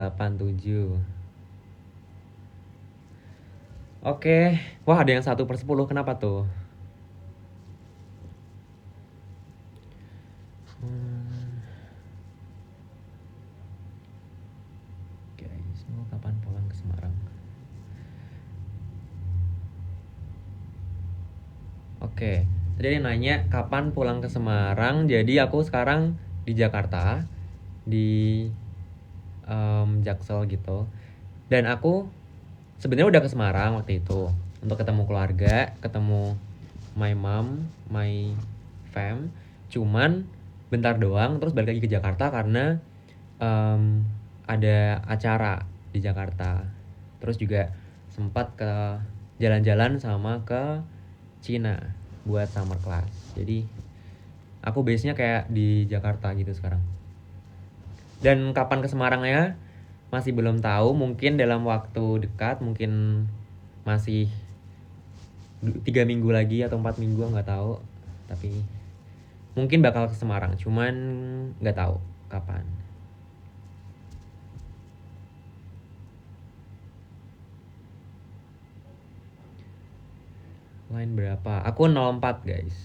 87. Oke. Wah, ada yang 1/10. Kenapa tuh? Guys, mau kapan pulang ke Semarang? Oke. Tadi dia nanya kapan pulang ke Semarang. Jadi aku sekarang di Jakarta, di Jaksel gitu. Dan aku sebenarnya udah ke Semarang waktu itu untuk ketemu keluarga, ketemu my mom, my fam. Cuman bentar doang, terus balik lagi ke Jakarta karena ada acara di Jakarta. Terus juga sempat ke jalan-jalan sama ke Cina buat summer class. Jadi aku base-nya kayak di Jakarta gitu sekarang. Dan kapan ke Semarangnya masih belum tahu, mungkin dalam waktu dekat, mungkin masih 3 minggu lagi atau 4 minggu, nggak tahu. Tapi mungkin bakal ke Semarang, cuman nggak tahu kapan. Line berapa? Aku 04 guys.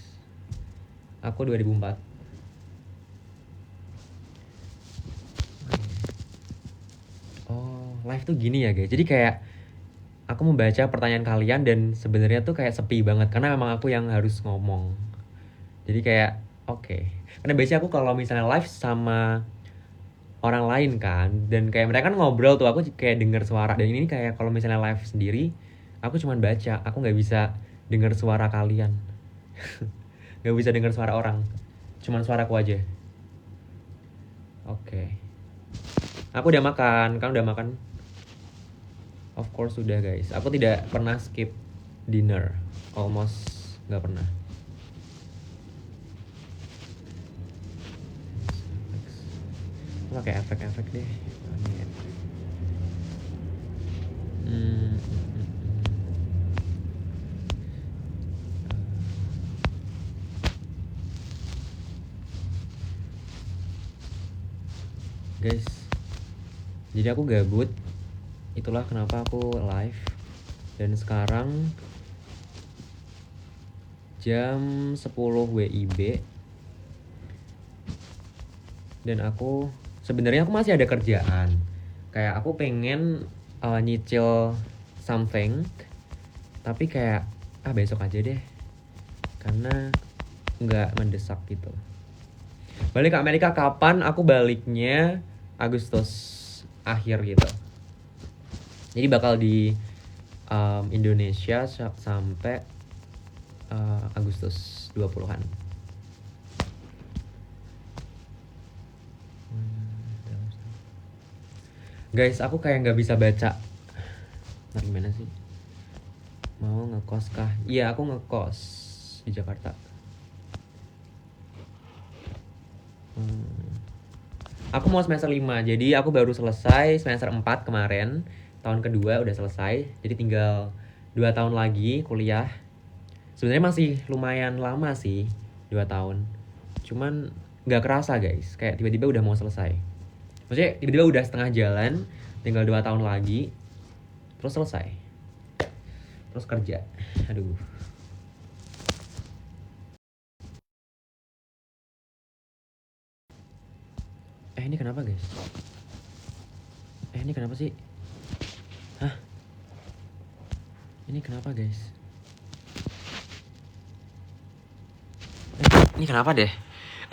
Aku 2004. Oh, live tuh gini ya guys. Jadi kayak aku membaca pertanyaan kalian dan sebenarnya tuh kayak sepi banget karena memang aku yang harus ngomong. Jadi kayak oke. Karena biasanya aku kalau misalnya live sama orang lain kan, dan kayak mereka kan ngobrol tuh, aku kayak denger suara. Dan ini kayak kalau misalnya live sendiri, aku cuman baca, aku nggak bisa denger suara kalian. Nggak bisa denger suara orang, cuman suaraku aja. Oke. Aku udah makan, kamu udah makan? Of course sudah guys. Aku tidak pernah skip dinner, almost nggak pernah. Pakai efek-efek deh. Guys, jadi aku gabut, itulah kenapa aku live. Dan sekarang jam 10 WIB. Dan aku sebenarnya aku masih ada kerjaan. Kayak aku pengen nyicil something, tapi kayak besok aja deh, karena nggak mendesak gitu. Balik ke Amerika kapan? Aku baliknya Agustus akhir gitu. Jadi bakal di Indonesia sampai Agustus 20-an. Guys, aku kayak nggak bisa baca. Nah, gimana sih? Mau ngekos kah? Iya, aku ngekos di Jakarta. Aku mau semester 5, jadi aku baru selesai semester 4 kemarin. Tahun kedua udah selesai, jadi tinggal 2 tahun lagi kuliah. Sebenarnya masih lumayan lama sih, 2 tahun. Cuman gak kerasa guys, kayak tiba-tiba udah mau selesai. Maksudnya tiba-tiba udah setengah jalan, tinggal 2 tahun lagi, terus selesai. Terus kerja. Aduh. Ini kenapa guys? Ini kenapa sih? Hah? Ini kenapa guys? Ini kenapa deh?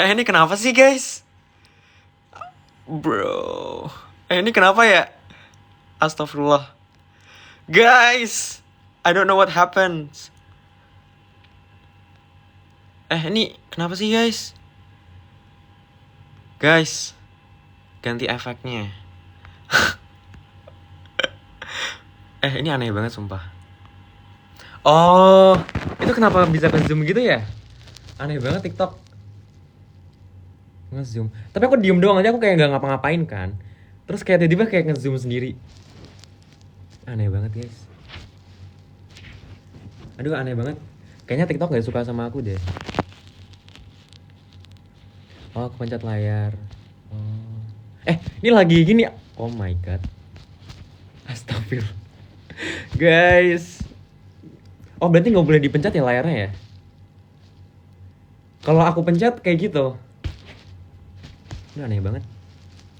Ini kenapa sih guys? Bro. Ini kenapa ya? Astagfirullah. Guys, I don't know what happens. Ini kenapa sih guys? Guys, ganti efeknya. Ini aneh banget sumpah. Oh, itu kenapa bisa ke zoom gitu ya? Aneh banget TikTok nge-zoom. Tapi aku diem doang aja, aku kayak gak ngapa-ngapain kan. Terus kayak tiba-tiba kayak nge-zoom sendiri. Aneh banget guys. Aduh, aneh banget. Kayaknya TikTok gak suka sama aku deh. Oh, aku pencet layar. Oh. Ini lagi gini. Oh my god. Astagfirullah. Guys. Oh berarti nggak boleh dipencet ya layarnya ya? Kalau aku pencet kayak gitu. Ini aneh banget.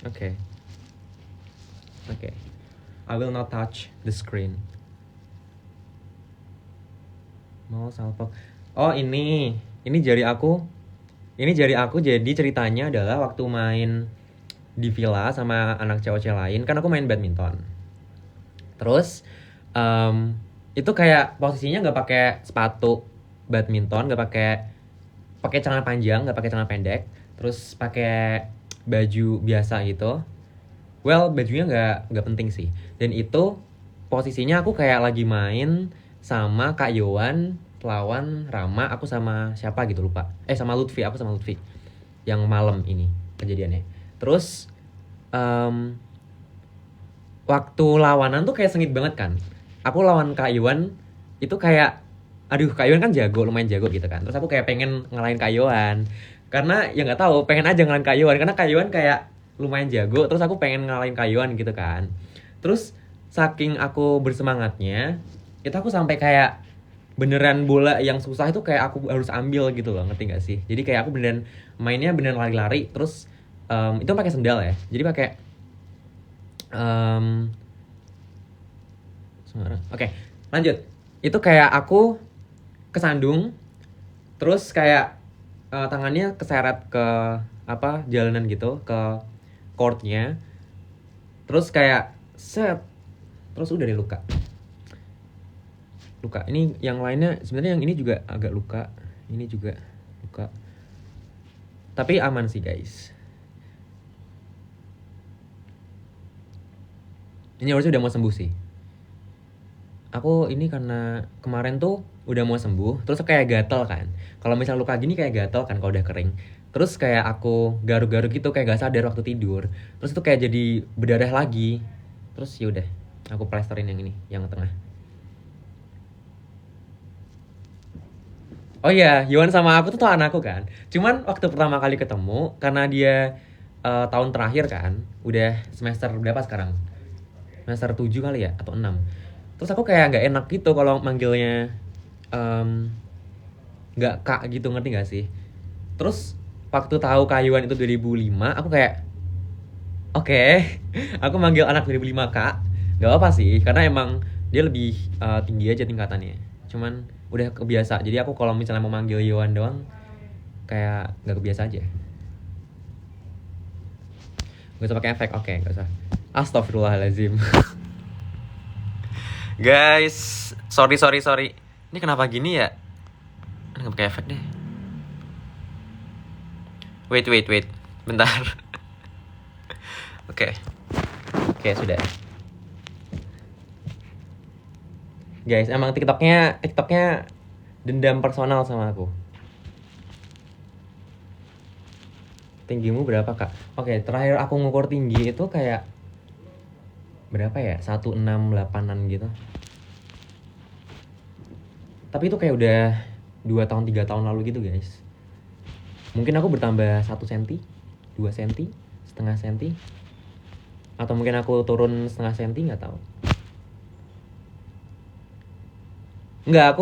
Oke. I will not touch the screen. Mau salpok. Oh ini jari aku. Ini jari aku, jadi ceritanya adalah waktu main di villa sama anak cewek-cewek lain, kan aku main badminton. Terus itu kayak posisinya nggak pakai sepatu badminton, nggak pakai celana panjang, nggak pakai celana pendek, terus pakai baju biasa gitu. Well, bajunya nggak penting sih. Dan itu posisinya aku kayak lagi main sama Kak Yowan lawan Rama, aku sama siapa gitu lupa. Sama Lutfi, aku sama Lutfi. Yang malam ini kejadiannya. Terus waktu lawanan tuh kayak sengit banget kan. Aku lawan Kak Yowan itu kayak aduh, Kak Yowan kan jago, lumayan jago gitu kan. Terus aku kayak pengen ngalahin Kak Yowan. Karena ya nggak tahu, pengen aja ngalahin Kak Yowan karena Kak Yowan kayak lumayan jago, terus aku pengen ngalahin Kak Yowan gitu kan. Terus saking aku bersemangatnya, itu aku sampai kayak beneran bola yang susah itu kayak aku harus ambil gitu loh, ngerti gak sih? Jadi kayak aku beneran mainnya beneran lari-lari, terus itu pakai sendal ya. Jadi pakai Oke, lanjut. Itu kayak aku kesandung, terus kayak tangannya keseret ke jalanan gitu, ke courtnya. Terus kayak set, terus udah deh luka. Ini yang lainnya sebenarnya, yang ini juga agak luka, ini juga luka. Tapi aman sih guys. Ini harusnya udah mau sembuh sih. Aku ini karena kemarin tuh udah mau sembuh, terus kayak gatel kan. Kalau misal luka gini kayak gatel kan kalau udah kering. Terus kayak aku garuk-garuk gitu kayak gak sadar waktu tidur. Terus itu kayak jadi berdarah lagi. Terus ya udah, aku plesterin yang ini, yang tengah. Oh iya, Yuan sama aku tuh anakku kan. Cuman waktu pertama kali ketemu, karena dia tahun terakhir kan, udah semester berapa sekarang? Semester 7 kali ya, atau 6. Terus aku kayak gak enak gitu kalau manggilnya gak kak gitu, ngerti gak sih? Terus waktu tahu Kak Yuan itu 2005, aku kayak oke, aku manggil anak 2005 kak. Gak apa sih, karena emang dia lebih tinggi aja tingkatannya. Cuman udah kebiasa, jadi aku kalau misalnya mau manggil Yuan doang kayak gak kebiasa aja. Gak usah pakai efek, oke, gak usah. Astagfirullahaladzim. Guys, sorry. Ini kenapa gini ya? Gak pakai efek deh. Wait. Bentar. Oke, sudah. Guys, emang TikToknya dendam personal sama aku. Tinggimu berapa kak? Oke, terakhir aku ngukur tinggi itu kayak berapa ya? 168an gitu. Tapi itu kayak udah 2 tahun 3 tahun lalu gitu guys. Mungkin aku bertambah 1 cm, 2 cm, setengah cm, atau mungkin aku turun setengah cm, nggak tahu. Enggak,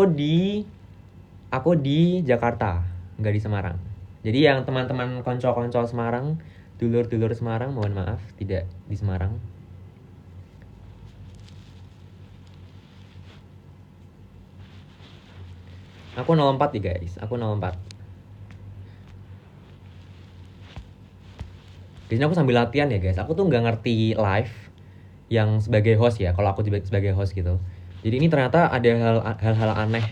aku di Jakarta, nggak di Semarang. Jadi yang teman-teman konco-konco Semarang, dulur-dulur Semarang, mohon maaf tidak di Semarang. Aku 04 nih guys, aku 04. Biasanya aku sambil latihan ya guys. Aku tuh nggak ngerti live yang sebagai host ya, kalau aku sebagai host gitu. Jadi ini ternyata ada hal-hal aneh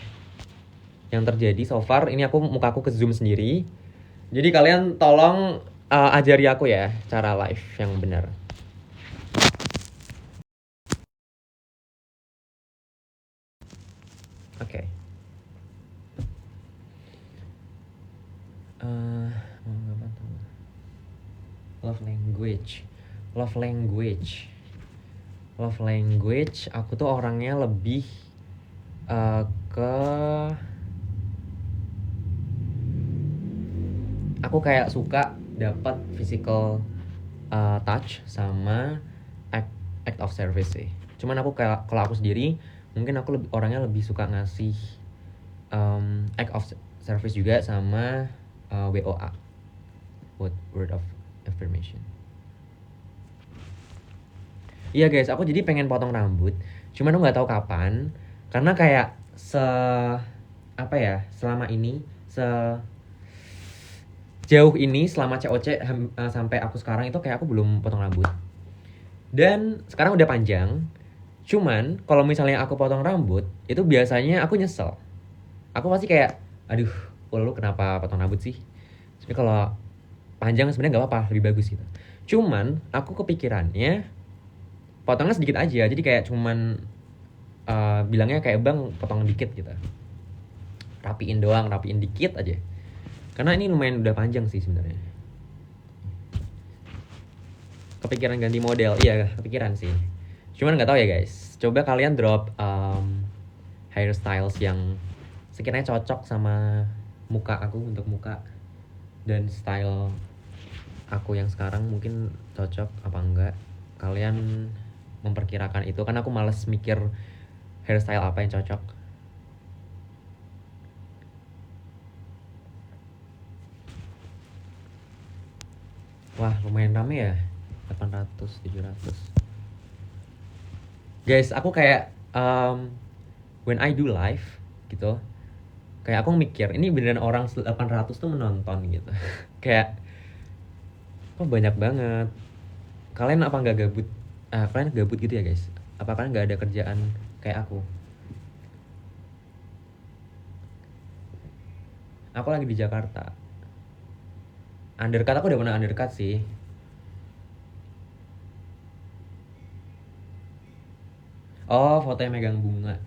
yang terjadi so far. Ini mukaku ke zoom sendiri. Jadi kalian tolong ajari aku ya cara live yang benar. Oke. Love language. Aku tuh orangnya lebih ke aku kayak suka dapat physical touch sama act of service sih. Cuman aku kayak kalau aku sendiri mungkin aku orangnya lebih suka ngasih act of service juga sama WOA, word of affirmation. Iya guys, aku jadi pengen potong rambut, cuman aku nggak tahu kapan, karena kayak selama ini jauh ini selama COC sampai aku sekarang itu kayak aku belum potong rambut. Dan sekarang udah panjang. Cuman kalau misalnya aku potong rambut, itu biasanya aku nyesel. Aku pasti kayak, aduh, lu kenapa potong rambut sih? Tapi kalau panjang sebenarnya nggak apa-apa, lebih bagus gitu. Cuman aku kepikirannya potongnya sedikit aja, jadi kayak cuman bilangnya kayak bang potong dikit gitu. Rapiin dikit aja. Karena ini lumayan udah panjang sih sebenarnya. Kepikiran ganti model, iya kepikiran sih. Cuman nggak tahu ya guys. Coba kalian drop hairstyles yang sekiranya cocok sama muka aku, untuk muka dan style aku yang sekarang mungkin cocok apa enggak. Kalian memperkirakan itu, karena aku males mikir hairstyle apa yang cocok. Wah lumayan rame ya, 800, 700. Guys, aku kayak when I do live gitu, kayak aku mikir ini beneran orang 800 tuh menonton gitu. Kayak kok banyak banget. Kalian apa nggak gabut? Kalian gabut gitu ya guys? Apa kalian nggak ada kerjaan kayak aku? Aku lagi di Jakarta. Undercut aku udah pernah undercut sih. Oh, fotonya megang bunga.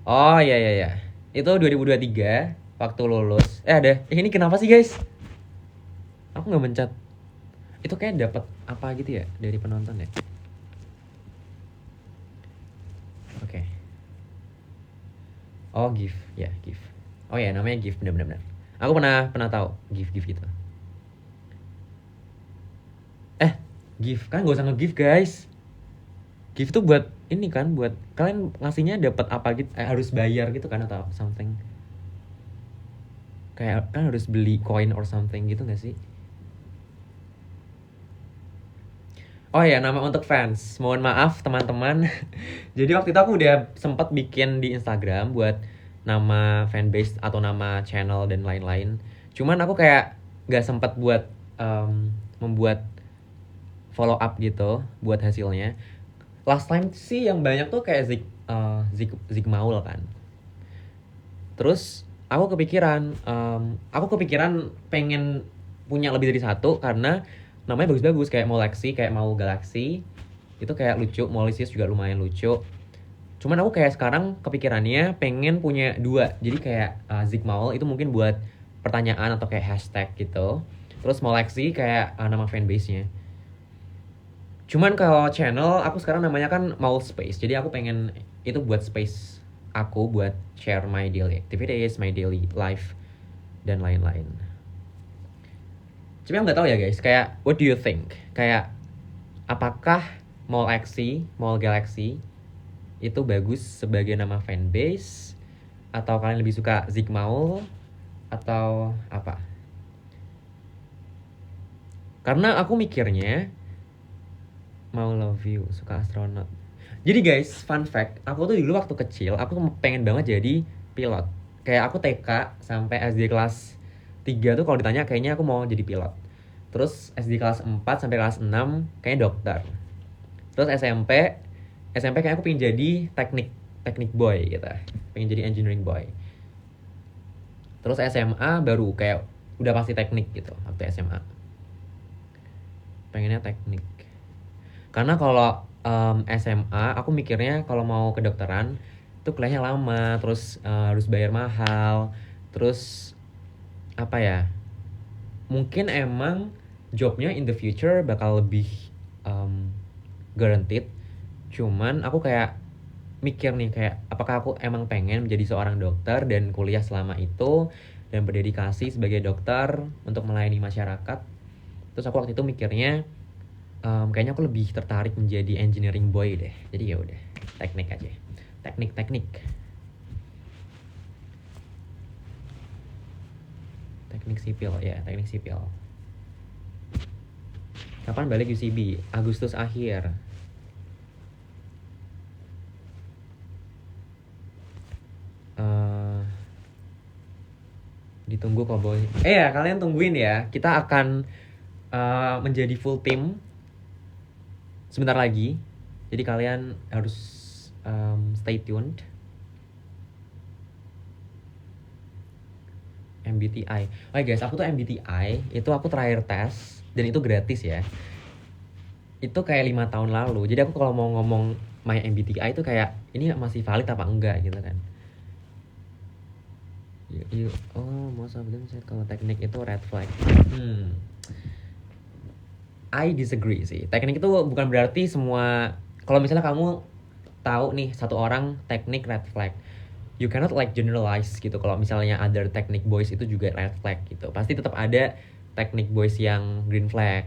Oh iya. Itu 2023 waktu lulus. Ini kenapa sih guys? Aku nggak mencet. Itu kayak dapat apa gitu ya dari penonton ya? Oke. Oh gift, ya gift. Oh ya namanya gift, benar. Aku pernah tahu gift gitu. Gift kan gak usah nge-gift guys. Gift tuh buat ini kan, buat kalian ngasihnya dapat apa gitu, harus bayar gitu kan atau something. Kayak kan harus beli coin or something gitu gak sih? Oh ya, nama untuk fans. Mohon maaf teman-teman. Jadi waktu itu aku udah sempat bikin di Instagram buat nama fanbase atau nama channel dan lain-lain. Cuman aku kayak gak sempat buat membuat follow up gitu buat hasilnya. Last time sih yang banyak tuh kayak Zik Maul kan. Terus aku kepikiran pengen punya lebih dari satu karena namanya bagus-bagus, kayak mau Lexi, kayak mau Galaxy. Itu kayak lucu, Molisius juga lumayan lucu. Cuman aku kayak sekarang kepikirannya pengen punya dua. Jadi kayak Zik Maul itu mungkin buat pertanyaan atau kayak hashtag gitu. Terus Molexi kayak nama fanbase-nya. Cuman kalau channel aku sekarang namanya kan Maul Space. Jadi aku pengen itu buat space aku buat share my daily activities, my daily life dan lain-lain. Cuma aku nggak tahu ya guys, kayak what do you think? Kayak apakah Maul X, Maul Galaxy itu bagus sebagai nama fanbase, atau kalian lebih suka Zik Maul atau apa? Karena aku mikirnya mau love you, suka astronot. Jadi guys, fun fact, aku tuh dulu waktu kecil, aku pengen banget jadi pilot. Kayak aku TK sampai SD kelas 3 tuh kalau ditanya kayaknya aku mau jadi pilot. Terus SD kelas 4 sampai kelas 6 kayaknya dokter. Terus SMP kayak aku pengen jadi teknik boy gitu. Pengen jadi engineering boy. Terus SMA baru kayak udah pasti teknik gitu waktu SMA. Pengennya teknik. Karena kalau SMA aku mikirnya kalau mau kedokteran itu kuliahnya lama, terus harus bayar mahal, terus apa ya, mungkin emang jobnya in the future bakal lebih guaranteed. Cuman aku kayak mikir nih, kayak apakah aku emang pengen menjadi seorang dokter dan kuliah selama itu dan berdedikasi sebagai dokter untuk melayani masyarakat. Terus aku waktu itu mikirnya kayaknya aku lebih tertarik menjadi engineering boy deh. Jadi ya udah, teknik aja. Teknik. Teknik sipil ya, teknik sipil. Kapan balik UCB? Agustus akhir. Ditunggu kok boy. Ya kalian tungguin ya. Kita akan menjadi full team sebentar lagi. Jadi kalian harus stay tuned. MBTI. Oke guys, aku tuh MBTI itu aku terakhir tes dan itu gratis ya. Itu kayak 5 tahun lalu. Jadi aku kalau mau ngomong my MBTI itu kayak ini masih valid apa enggak gitu kan. Most of them said kalau teknik itu red flag. I disagree sih. Teknik itu bukan berarti semua. Kalau misalnya kamu tahu nih satu orang teknik red flag, you cannot like generalize gitu. Kalau misalnya other teknik boys itu juga red flag gitu, pasti tetap ada teknik boys yang green flag.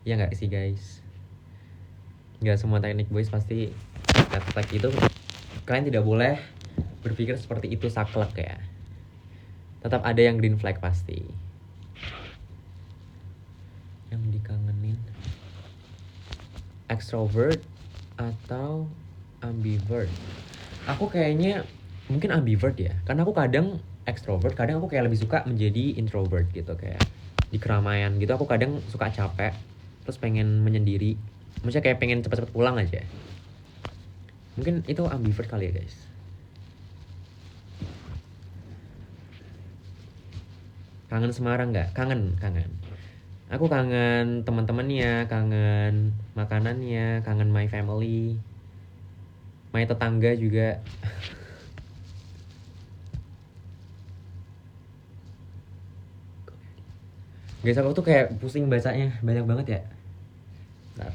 Ya nggak sih guys? Nggak semua teknik boys pasti red flag itu. Kalian tidak boleh berpikir seperti itu saklek ya. Tetap ada yang green flag pasti. Yang dikangenin extrovert atau ambivert? Aku kayaknya mungkin ambivert ya, karena aku kadang extrovert, kadang aku kayak lebih suka menjadi introvert gitu, kayak di keramaian gitu aku kadang suka capek, terus pengen menyendiri, maksudnya kayak pengen cepet-cepet pulang aja. Mungkin itu ambivert kali ya guys. Kangen Semarang nggak? Kangen. Aku kangen teman-temannya, kangen makanannya, kangen my family, my tetangga juga. Guys, aku tuh kayak pusing bacanya, banyak banget ya. Bentar.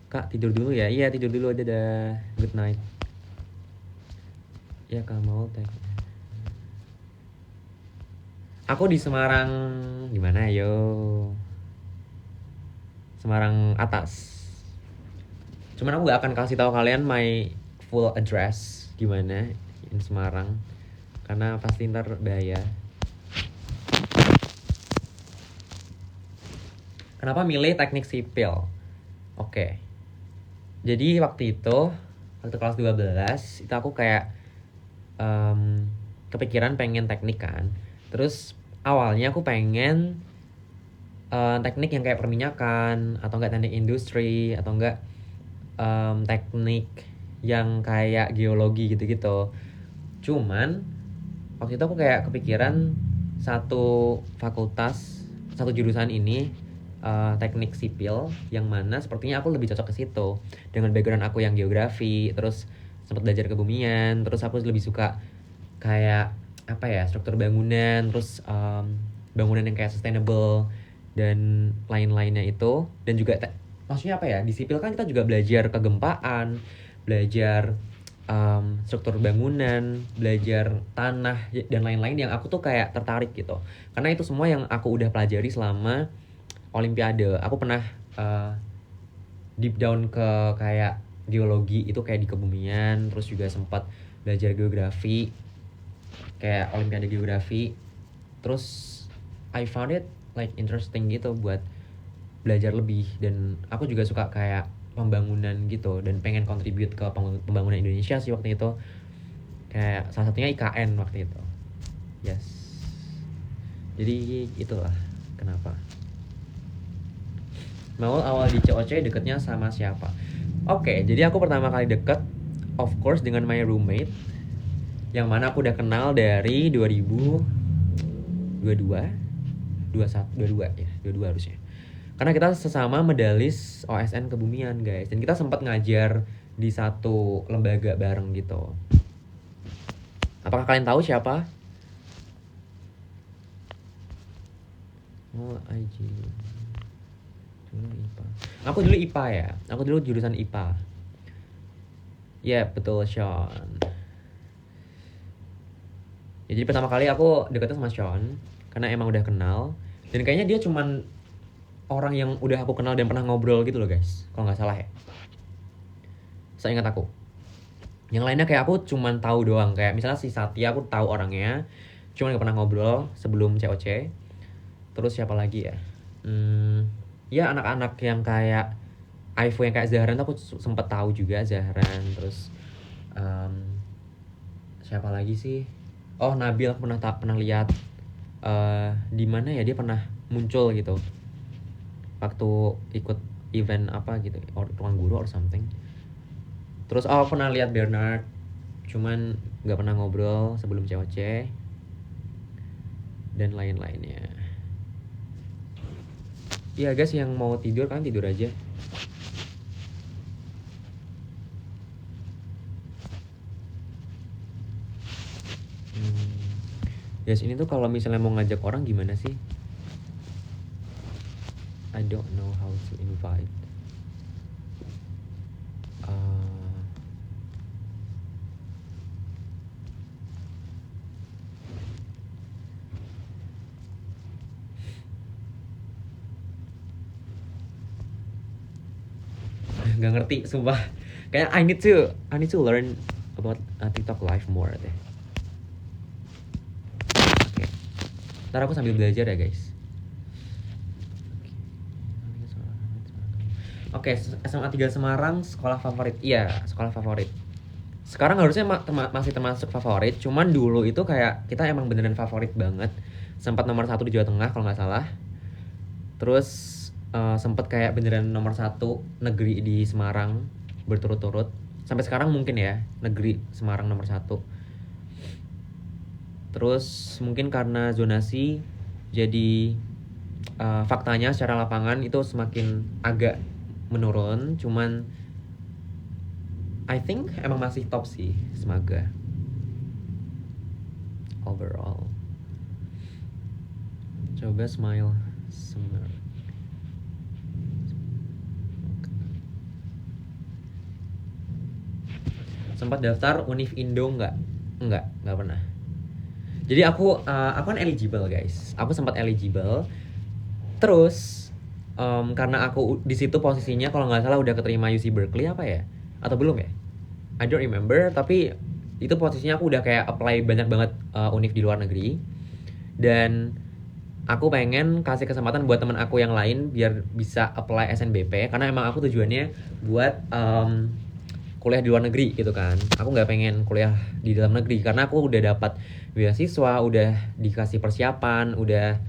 Kak tidur dulu ya? Iya tidur dulu, dadah, good night. Ya Kak mau teh. Aku di Semarang, gimana yo? Semarang atas. Cuman aku gak akan kasih tahu kalian my full address gimana in Semarang, karena pasti ntar bahaya. Kenapa milih teknik sipil? Oke. Jadi waktu kelas 12 itu aku kayak kepikiran pengen teknik kan. Terus awalnya aku pengen teknik yang kayak perminyakan, atau enggak teknik industri, atau enggak teknik yang kayak geologi gitu-gitu. Cuman waktu itu aku kayak kepikiran satu fakultas, satu jurusan ini, teknik sipil, yang mana sepertinya aku lebih cocok ke situ dengan background aku yang geografi, terus sempat belajar kebumian, terus aku lebih suka kayak apa ya, struktur bangunan, terus bangunan yang kayak sustainable dan lain-lainnya itu. Dan juga maksudnya apa ya, di sipil kan kita juga belajar kegempaan, belajar struktur bangunan, belajar tanah dan lain-lain, yang aku tuh kayak tertarik gitu, karena itu semua yang aku udah pelajari selama Olimpiade. Aku pernah deep down ke kayak geologi itu kayak di kebumian, terus juga sempat belajar geografi kayak Olimpiade geografi. Terus I found it like interesting gitu buat belajar lebih, dan aku juga suka kayak pembangunan gitu dan pengen contribute ke pembangunan Indonesia sih waktu itu, kayak salah satunya IKN waktu itu. Yes, jadi itulah kenapa. Mau awal di COC deketnya sama siapa? Oke, jadi aku pertama kali deket of course dengan my roommate, yang mana aku udah kenal dari 2022 ya, 22 harusnya. Karena kita sesama medalis OSN kebumian guys, dan kita sempat ngajar di satu lembaga bareng gitu. Apakah kalian tahu siapa? Oh, IG. Dulu IPA. Aku dulu IPA ya. Aku dulu jurusan IPA. Ya, betul Sean. Ya, jadi pertama kali aku deketnya sama Sean karena emang udah kenal, dan kayaknya dia cuman orang yang udah aku kenal dan pernah ngobrol gitu loh guys, kalau nggak salah ya, saya ingat aku. Yang lainnya kayak aku cuman tahu doang, kayak misalnya si Satya aku tahu orangnya, cuman gak pernah ngobrol sebelum COC. Terus siapa lagi ya? Ya anak-anak yang kayak Ivo yang kayak Zahran tuh aku sempet tahu juga Zahran. Terus siapa lagi sih? Oh Nabil aku pernah lihat di mana ya, dia pernah muncul gitu waktu ikut event apa gitu, ruang guru or something. Terus aku pernah lihat Bernard, cuman nggak pernah ngobrol sebelum COC dan lain-lainnya. Iya guys, yang mau tidur kan tidur aja. Guys, ini tuh kalau misalnya mau ngajak orang gimana sih? I don't know how to invite. Gak ngerti, sumpah. Kayak I need to learn about TikTok live more deh. Oke. Ntar aku sambil belajar ya guys. Oke, SMA 3 Semarang sekolah favorit. Iya, sekolah favorit. Sekarang harusnya masih termasuk favorit, cuman dulu itu kayak kita emang beneran favorit banget. Sempat nomor 1 di Jawa Tengah kalau nggak salah. Terus sempat kayak beneran nomor 1 negeri di Semarang berturut-turut. Sampai sekarang mungkin ya, negeri Semarang nomor 1. Terus mungkin karena zonasi, jadi faktanya secara lapangan itu semakin agak menurun. Cuman I think emang masih top sih Semaga overall. Coba smile summer. Sempat daftar Univ Indo nggak pernah. Jadi aku kan eligible guys, aku sempat eligible. Terus karena aku di situ posisinya kalau nggak salah udah keterima UC Berkeley apa ya, atau belum ya, I don't remember. Tapi itu posisinya aku udah kayak apply banyak banget univ di luar negeri, dan aku pengen kasih kesempatan buat teman aku yang lain biar bisa apply SNBP, karena emang aku tujuannya buat kuliah di luar negeri gitu kan. Aku nggak pengen kuliah di dalam negeri karena aku udah dapat beasiswa, udah dikasih persiapan, udah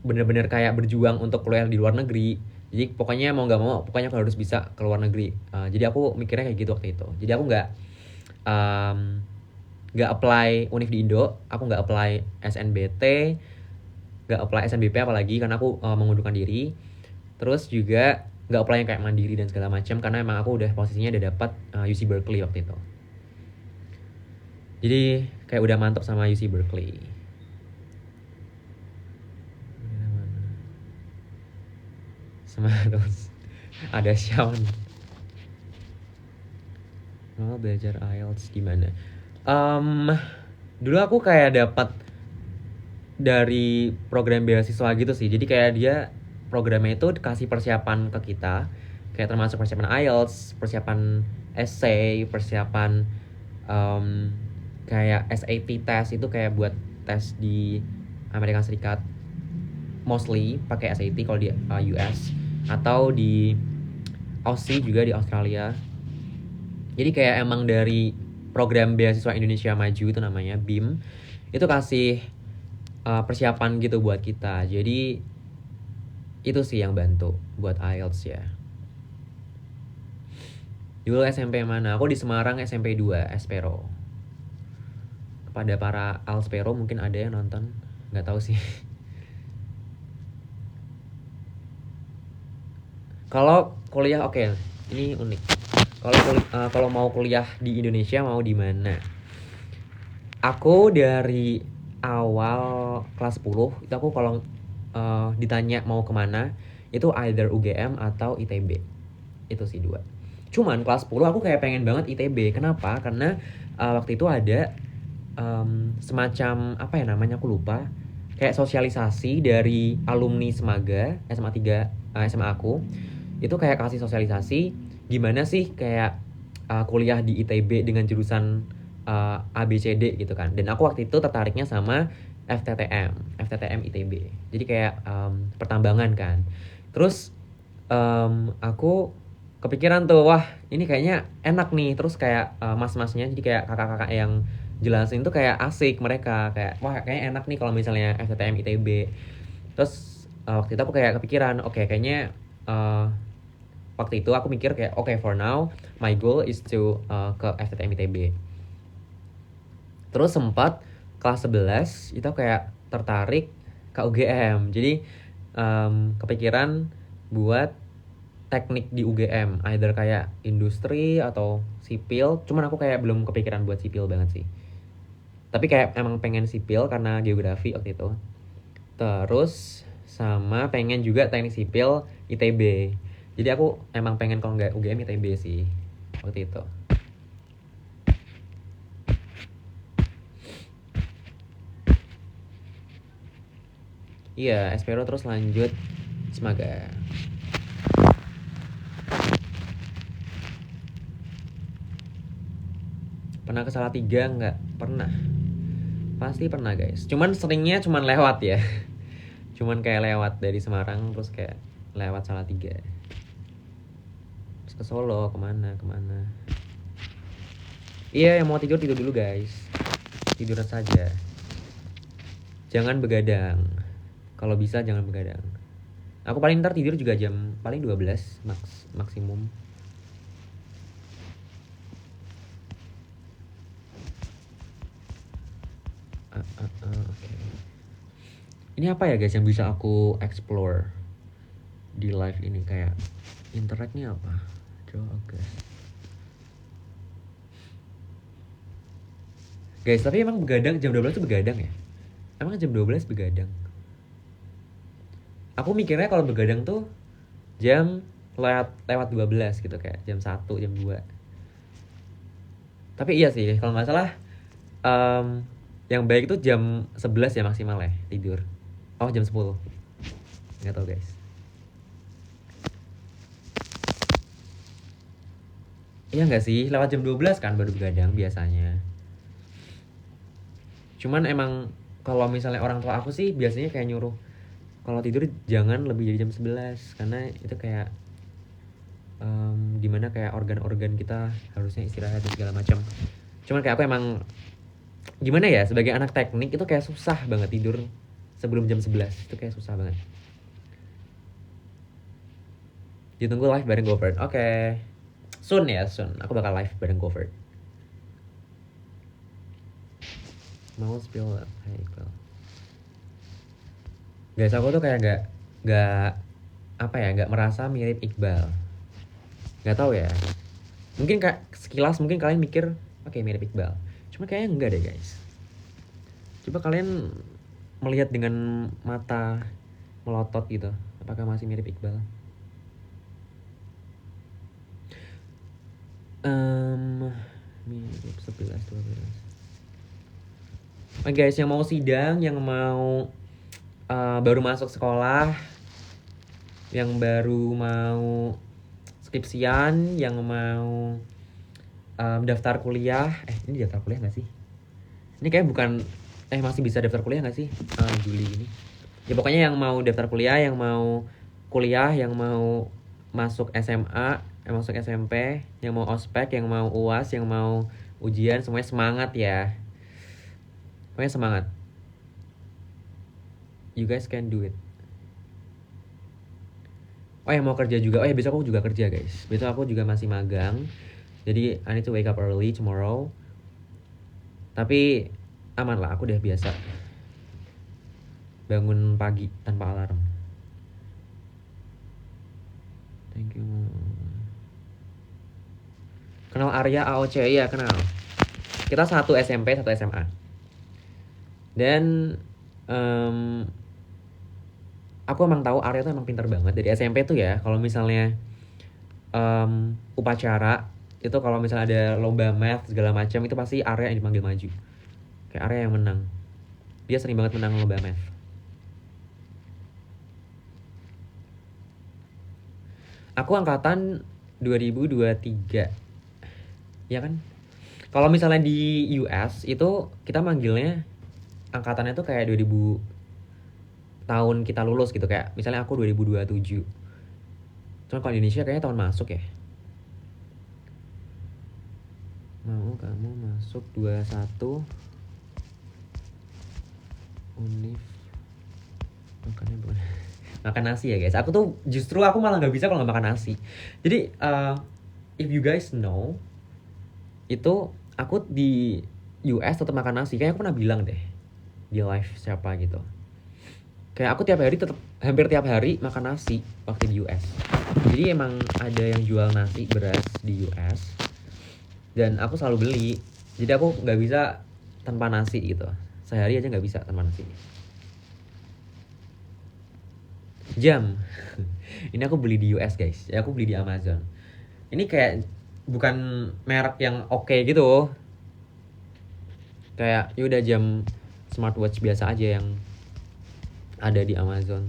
bener-bener kayak berjuang untuk kuliah di luar negeri. Jadi pokoknya mau nggak mau, pokoknya aku harus bisa ke luar negeri. Jadi aku mikirnya kayak gitu waktu itu. Jadi aku nggak apply univ di Indo, aku nggak apply SNBT, nggak apply SNBP apalagi karena aku mengundurkan diri. Terus juga nggak apply yang kayak mandiri dan segala macam karena emang aku udah posisinya udah dapat UC Berkeley waktu itu. Jadi kayak udah mantap sama UC Berkeley. Terus ada Sean. Oh, belajar IELTS gimana? Dulu aku kayak dapat dari program beasiswa gitu sih. Jadi kayak dia programnya itu kasih persiapan ke kita, kayak termasuk persiapan IELTS, persiapan essay, persiapan kayak SAT test, itu kayak buat tes di Amerika Serikat, mostly pakai SAT kalau di US, atau di Aussie juga di Australia. Jadi kayak emang dari program beasiswa Indonesia Maju itu namanya BIM, itu kasih persiapan gitu buat kita. Jadi itu sih yang bantu buat IELTS ya. Dulu SMP mana? Aku di Semarang SMP 2 Espero. Kepada para Alspero mungkin ada yang nonton, nggak tahu sih. Kalau kuliah oke, ini unik. Kalau mau kuliah di Indonesia mau di mana? Aku dari awal kelas 10 itu aku kalau ditanya mau kemana, itu either UGM atau ITB. Itu sih 2. Cuman kelas 10 aku kayak pengen banget ITB. Kenapa? Karena waktu itu ada semacam apa ya namanya, aku lupa, kayak sosialisasi dari alumni Semaga SMA 3, SMA aku itu kayak kasih sosialisasi gimana sih kayak kuliah di ITB dengan jurusan ABCD gitu kan. Dan aku waktu itu tertariknya sama FTTM ITB. Jadi kayak pertambangan kan. Terus aku kepikiran tuh, wah ini kayaknya enak nih. Terus kayak mas-masnya, jadi kayak kakak-kakak yang jelasin tuh kayak asik mereka, kayak wah kayaknya enak nih kalau misalnya FTTM ITB. Terus waktu itu aku kayak kepikiran, oke kayaknya waktu itu aku mikir kayak oke, for now my goal is to ke FTTM ITB. Terus sempat kelas 11 itu kayak tertarik ke UGM. Jadi kepikiran buat teknik di UGM, either kayak industri atau sipil. Cuman aku kayak belum kepikiran buat sipil banget sih. Tapi kayak emang pengen sipil karena geografi waktu itu. Terus sama pengen juga teknik sipil ITB. Jadi aku emang pengen kalau nggak UGM ITB sih waktu itu. Iya, Espero terus lanjut Semaga. Pernah ke Salatiga nggak? Pernah. Pasti pernah guys. Cuman seringnya cuman lewat ya. Cuman kayak lewat dari Semarang terus kayak lewat Salatiga. Terus ke Solo, kemana. Iya, yang mau tidur dulu guys. Tiduran saja. Jangan begadang. Kalau bisa jangan begadang. Aku paling ntar tidur juga jam paling 12 maksimum. Okay. Ini apa ya guys yang bisa aku explore di live ini, kayak interaknya apa? Coba guys, tapi emang begadang jam 12 tuh begadang ya? Emang jam 12 begadang? Aku mikirnya kalau begadang tuh jam lewat 12 gitu, kayak jam 1, jam 2. Tapi iya sih, kalau nggak salah yang baik tuh jam 11 ya maksimal ya tidur. Oh, jam 10. Nggak tahu guys. Iya nggak sih, lewat jam 12 kan baru begadang biasanya. Cuman emang kalau misalnya orang tua aku sih biasanya kayak nyuruh kalau tidur jangan lebih dari jam 11, karena itu kayak dimana kayak organ-organ kita harusnya istirahat dan segala macam. Cuman kayak aku emang gimana ya, sebagai anak teknik itu kayak susah banget tidur sebelum jam 11. Itu kayak susah banget. Ditunggu live bareng Govert. Oke. Soon ya, soon. Aku bakal live bareng Govert. Mau spill up. Hai, Iqbal. Guys, aku tuh kayak gak apa ya, gak merasa mirip Iqbal. Gak tahu ya. Mungkin kayak sekilas mungkin kalian mikir oke, mirip Iqbal. Cuma kayaknya enggak deh guys. Coba kalian melihat dengan mata melotot gitu, apakah masih mirip Iqbal? Mirip 11, 12. Oke guys, yang mau sidang, yang mau baru masuk sekolah, yang baru mau skripsian, yang mau daftar kuliah. Ini daftar kuliah gak sih? Ini kayak bukan, masih bisa daftar kuliah gak sih? Juli ini. Ya pokoknya yang mau daftar kuliah, yang mau kuliah, yang mau masuk SMA, yang masuk SMP, yang mau ospek, yang mau UAS, yang mau ujian, semuanya semangat ya. Pokoknya semangat. You guys can do it. Oh, yang mau kerja juga. Oh ya, besok aku juga kerja guys. Besok aku juga masih magang. Jadi I need to wake up early tomorrow. Tapi aman lah, aku udah biasa bangun pagi tanpa alarm. Thank you. Kenal Arya AOC? Iya kenal. Kita satu SMP, satu SMA. Dan aku emang tahu Arya tuh emang pintar banget dari SMP tuh ya. Kalau misalnya upacara itu, kalau misalnya ada lomba math segala macam, itu pasti Arya yang dipanggil maju. Kayak Arya yang menang. Dia sering banget menang lomba math. Aku angkatan 2023. Ya kan? Kalau misalnya di US itu kita manggilnya angkatannya tuh kayak 2000 tahun kita lulus gitu, kayak misalnya aku 2027. Cuman kalau di Indonesia kayaknya tahun masuk ya. Mau kamu masuk 21 Univ makannya bukan makan nasi ya guys. Aku tuh justru aku malah nggak bisa kalau nggak makan nasi. Jadi if you guys know, itu aku di US tetap makan nasi. Kayaknya aku pernah bilang deh di live siapa gitu. Kayak aku tiap hari tetap hampir tiap hari makan nasi waktu di US. Jadi emang ada yang jual nasi beras di US dan aku selalu beli. Jadi aku nggak bisa tanpa nasi gitu. Sehari aja nggak bisa tanpa nasi. Jam. Ini aku beli di US guys. Ya aku beli di Amazon. Ini kayak bukan merek yang oke gitu. Kayak yaudah jam smartwatch biasa aja yang ada di Amazon.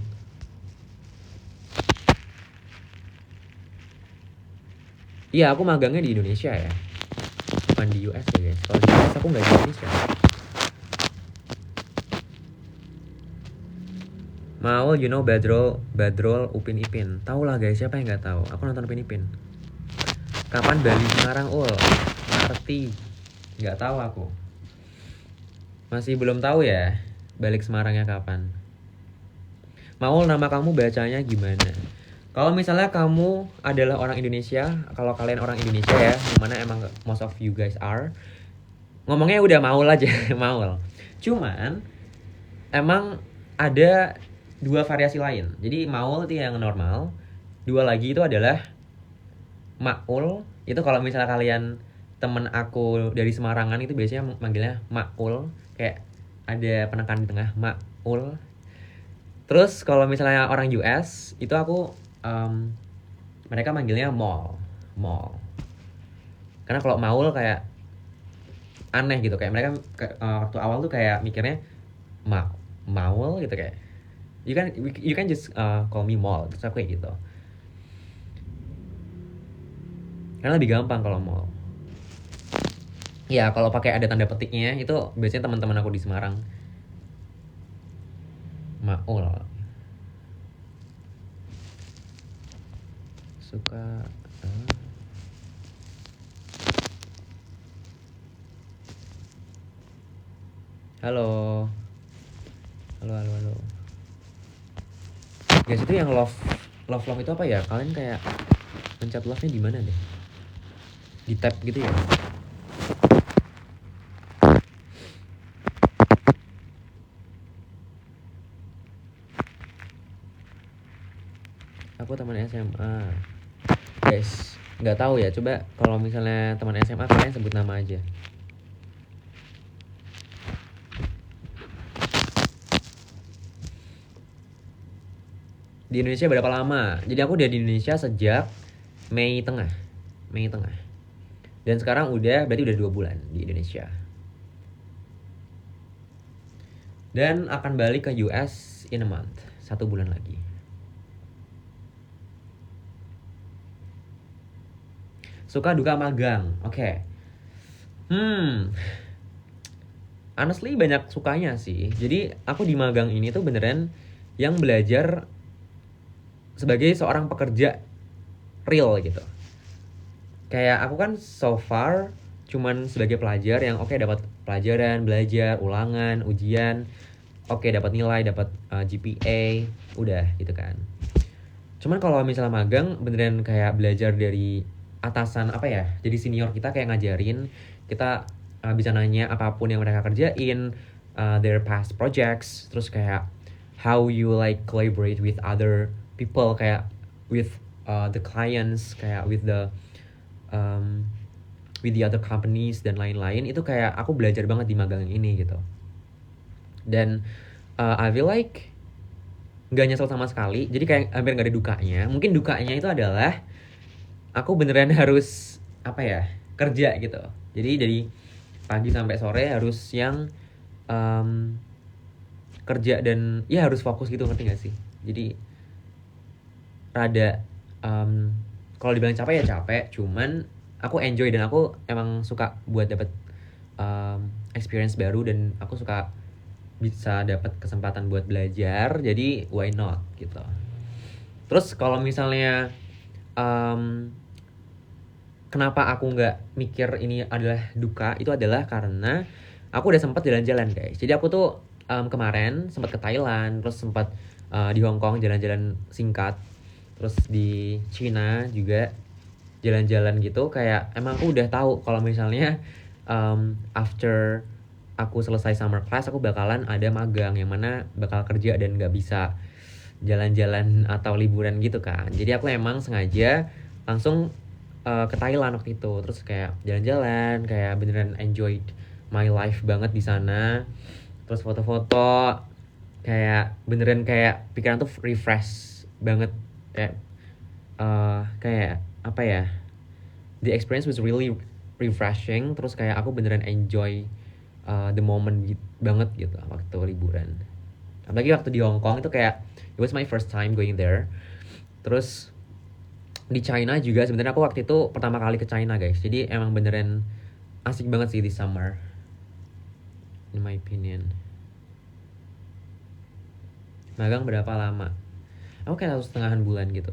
Iya, aku magangnya di Indonesia ya. Bukan di US ya guys. Kalau di US aku nggak di Indonesia. Maul, you know Badrol, Upin Ipin. Tahu lah guys, siapa yang nggak tahu? Aku nonton Upin Ipin. Kapan Bali Semarang ul? Ngerti? Nggak tahu aku. Masih belum tahu ya. Balik Semarangnya kapan? Maul, nama kamu bacanya gimana? Kalau misalnya kamu adalah orang Indonesia, kalau kalian orang Indonesia ya, dimana emang most of you guys are, ngomongnya udah Maul aja, Maul. Cuman emang ada dua variasi lain. Jadi Maul itu yang normal. Dua lagi itu adalah Maul. Itu kalau misalnya kalian temen aku dari Semarangan itu biasanya manggilnya Maul, kayak ada penekanan di tengah, Maul. Terus kalau misalnya orang US itu aku mereka manggilnya Mall. Karena kalau Maul kayak aneh gitu, kayak mereka waktu awal tuh kayak mikirnya Maul gitu, kayak you can just call me Mall, terus aku kayak gitu. Karena lebih gampang kalau Mall. Ya kalau pakai ada tanda petiknya itu biasanya teman-teman aku di Semarang. Maul. Suka halo. Guys, itu yang love itu apa ya? Kalian kayak pencet love-nya di mana deh? Di tab gitu ya? Aku teman SMA. Guys, nggak tahu ya. Coba kalau misalnya teman SMA kalian sebut nama aja. Di Indonesia berapa lama? Jadi aku udah di Indonesia sejak Mei tengah. Dan sekarang berarti udah 2 bulan di Indonesia. Dan akan balik ke US in a month. 1 bulan lagi. Suka duka magang. Oke. Honestly banyak sukanya sih. Jadi aku di magang ini tuh beneran yang belajar sebagai seorang pekerja real gitu. Kayak aku kan so far cuman sebagai pelajar yang dapat pelajaran, belajar, ulangan, ujian, dapat nilai, dapat GPA, udah gitu kan. Cuman kalau misalnya magang beneran kayak belajar dari atasan jadi senior kita kayak ngajarin kita, bisa nanya apapun yang mereka kerjain, their past projects, terus kayak how you like collaborate with other people, kayak with the clients, kayak with the other companies dan lain-lain. Itu kayak aku belajar banget di magang ini gitu. Dan I feel like nggak nyesel sama sekali. Jadi kayak hampir nggak ada dukanya. Mungkin dukanya itu adalah aku beneran harus kerja gitu. Jadi dari pagi sampai sore harus yang kerja dan ya harus fokus gitu, ngerti gak sih? Jadi rada kalau dibilang capek ya capek, cuman aku enjoy dan aku emang suka buat dapet experience baru, dan aku suka bisa dapat kesempatan buat belajar, jadi why not gitu. Terus kalau misalnya kenapa aku nggak mikir ini adalah duka, itu adalah karena aku udah sempat jalan-jalan guys. Jadi aku tuh kemarin sempat ke Thailand, terus sempat di Hong Kong jalan-jalan singkat, terus di Cina juga jalan-jalan gitu. Kayak emang aku udah tahu kalau misalnya after aku selesai summer class aku bakalan ada magang yang mana bakal kerja dan nggak bisa jalan-jalan atau liburan gitu kan. Jadi aku emang sengaja langsung ke Thailand waktu itu, terus kayak jalan-jalan, kayak beneran enjoy my life banget di sana. Terus foto-foto, kayak beneran kayak pikiran tuh refresh banget, kayak kayak apa ya, the experience was really refreshing. Terus kayak aku beneran enjoy the moment banget gitu waktu liburan. Apalagi waktu di Hong Kong itu kayak it was my first time going there. Terus di China juga sebenarnya aku waktu itu pertama kali ke China guys. Jadi emang beneran asik banget sih di summer, in my opinion. Magang berapa lama? Aku kayak 1,5 bulan gitu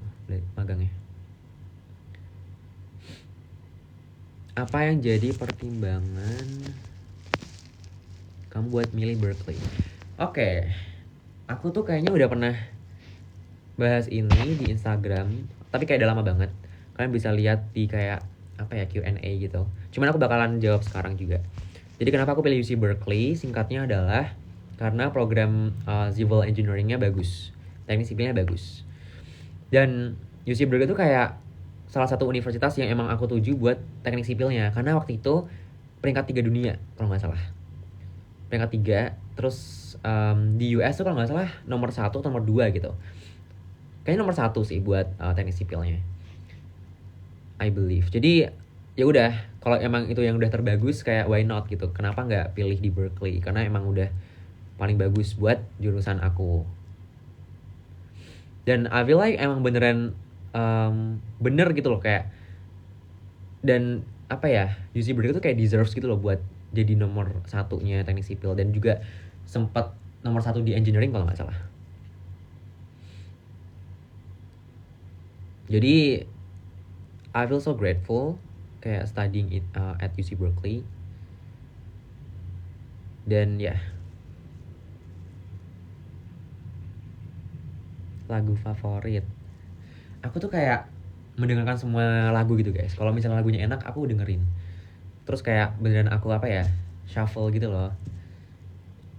magangnya. Apa yang jadi pertimbangan kamu buat milih Berkeley? Oke, aku tuh kayaknya udah pernah bahas ini di Instagram, tapi kayak udah lama banget. Kalian bisa lihat di kayak apa ya, Q&A gitu. Cuman aku bakalan jawab sekarang juga. Jadi kenapa aku pilih UC Berkeley? Singkatnya adalah karena program civil engineering-nya bagus, teknik sipilnya bagus. Dan UC Berkeley itu kayak salah satu universitas yang emang aku tuju buat teknik sipilnya, karena waktu itu peringkat 3 dunia kalau nggak salah. Peringkat 3. Terus di US tuh kalau nggak salah nomor 1 atau nomor 2 gitu. Kayaknya nomor 1 sih buat teknik sipilnya, I believe. Jadi ya udah, kalau emang itu yang udah terbagus, kayak why not gitu. Kenapa nggak pilih di Berkeley? Karena emang udah paling bagus buat jurusan aku. Dan I feel like emang beneran bener gitu loh, kayak, dan apa ya, UC Berkeley tuh kayak deserves gitu loh buat jadi nomor 1-nya teknik sipil, dan juga sempat nomor 1 di engineering kalau nggak salah. Jadi I feel so grateful kayak studying it at UC Berkeley. Dan ya, lagu favorit, aku tuh kayak mendengarkan semua lagu gitu guys. Kalau misalnya lagunya enak aku dengerin. Terus kayak beneran aku apa ya, shuffle gitu loh.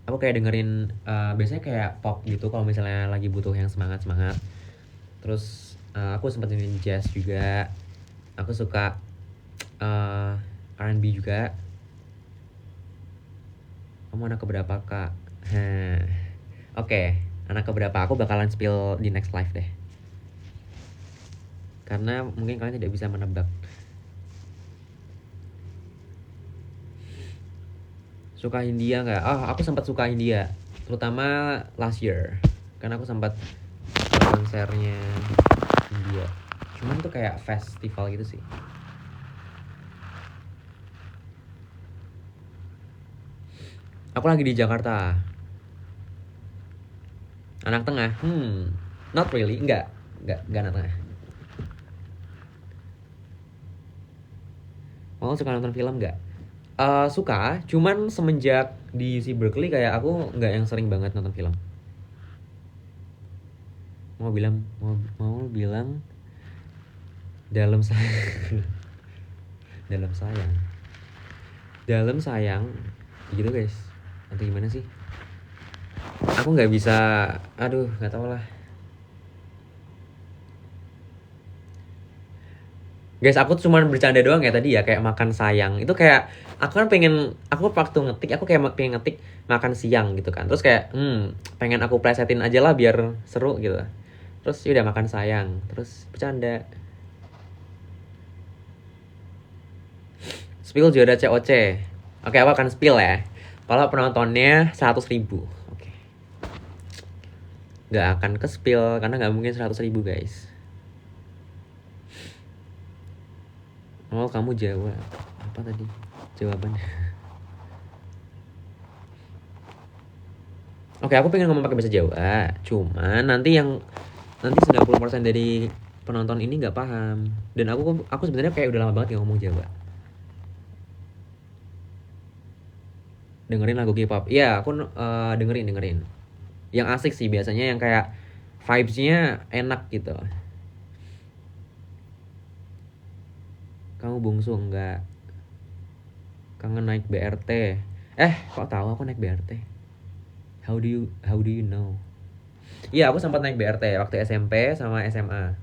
Aku kayak dengerin biasanya kayak pop gitu kalau misalnya lagi butuh yang semangat. Terus aku sempat dengerin jazz juga. Aku suka R&B juga. Kamu anak keberapa kak? Oke, anak keberapa aku bakalan spill di next live deh, karena mungkin kalian tidak bisa menebak. Suka Hindia nggak? Aku sempat suka Hindia, terutama last year, karena aku sempat konsernya Hindia. Cuman tuh kayak festival gitu sih. Aku lagi di Jakarta. Anak tengah? Not really, enggak anak tengah. Mau suka nonton film nggak? Suka, cuman semenjak di UC Berkeley kayak aku nggak yang sering banget nonton film. Mau bilang dalam sayang. dalam sayang gitu guys, atau gimana sih, aku nggak bisa, aduh nggak tahu lah guys. Aku cuma bercanda doang ya tadi ya, kayak makan sayang itu kayak aku kan pengen, aku waktu ngetik aku kayak pengen ngetik makan siang gitu kan, terus kayak pengen aku plesetin aja lah biar seru gitu, terus udah makan sayang, terus bercanda. Spill juara COC. Oke, aku akan spill ya. Kalau penontonnya 100.000, oke, nggak akan ke spill karena nggak mungkin 100.000 guys. Oh, kamu Jawa. Apa tadi jawabannya? Oke, aku pengen ngomong pakai bahasa Jawa. Cuman nanti 90% dari penonton ini nggak paham. Dan aku sebenarnya kayak udah lama banget nggak ngomong Jawa. Dengerin lagu K-pop. Iya, aku dengerin. Yang asik sih biasanya, yang kayak vibes-nya enak gitu. Kamu bungsu nggak? Kangen naik BRT. Kok tahu aku naik BRT? How do you know? Iya, aku sempat naik BRT waktu SMP sama SMA.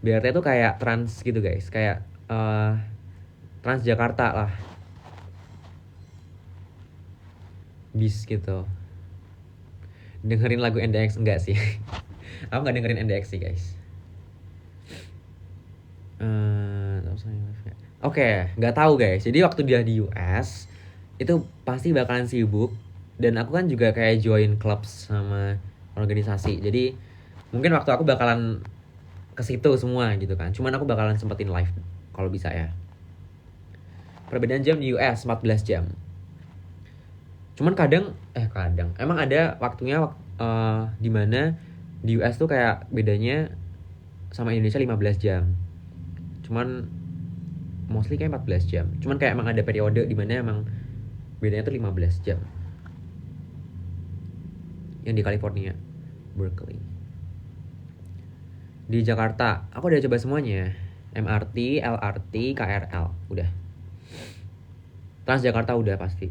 BRT tuh kayak trans gitu guys, kayak Trans Jakarta lah, bis gitu. Dengerin lagu NDX enggak sih? Aku nggak dengerin NDX sih guys. Oke, nggak tahu guys. Jadi waktu dia di US itu pasti bakalan sibuk, dan aku kan juga kayak join club sama organisasi. Jadi mungkin waktu aku bakalan ke situ semua gitu kan. Cuman aku bakalan sempetin live kalau bisa ya. Perbedaan jam di US 14 jam. Cuman kadang emang ada waktunya di mana di US tuh kayak bedanya sama Indonesia 15 jam. Cuman mostly kayak 14 jam. Cuman kayak emang ada periode di mana emang bedanya tuh 15 jam. Yang di California, Berkeley. Di Jakarta, aku udah coba semuanya. MRT, LRT, KRL, udah. Transjakarta udah pasti.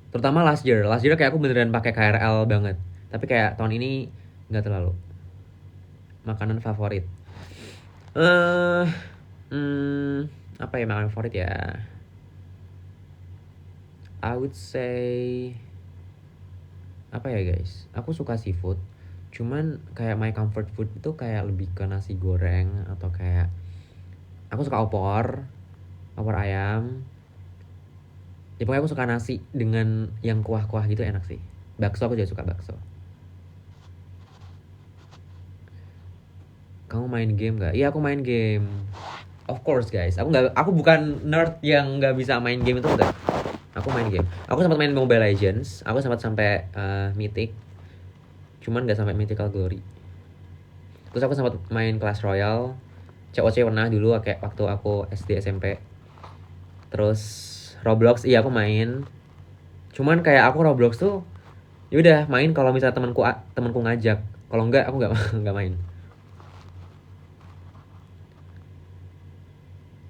Terutama last year kayak aku beneran pakai KRL banget. Tapi kayak tahun ini nggak terlalu. Makanan favorit. Apa ya makanan favorit ya? I would say apa ya guys? Aku suka seafood. Cuman kayak my comfort food itu kayak lebih ke nasi goreng, atau kayak aku suka opor ayam. Ya pokoknya aku suka nasi dengan yang kuah-kuah gitu, enak sih. Bakso aku juga suka bakso. Kamu main game gak? Iya, aku main game. Of course guys, aku bukan nerd yang nggak bisa main game itu enggak. Aku main game. Aku sempat main Mobile Legends. Aku sempat sampai Mythic. Cuman nggak sampai Mythical Glory. Terus aku sempat main Clash Royale. COC pernah dulu kayak waktu aku SD SMP. Terus Roblox, iya aku main. Cuman kayak aku Roblox tuh ya udah main kalau misalnya temanku ngajak. Kalau enggak aku nggak nggak main.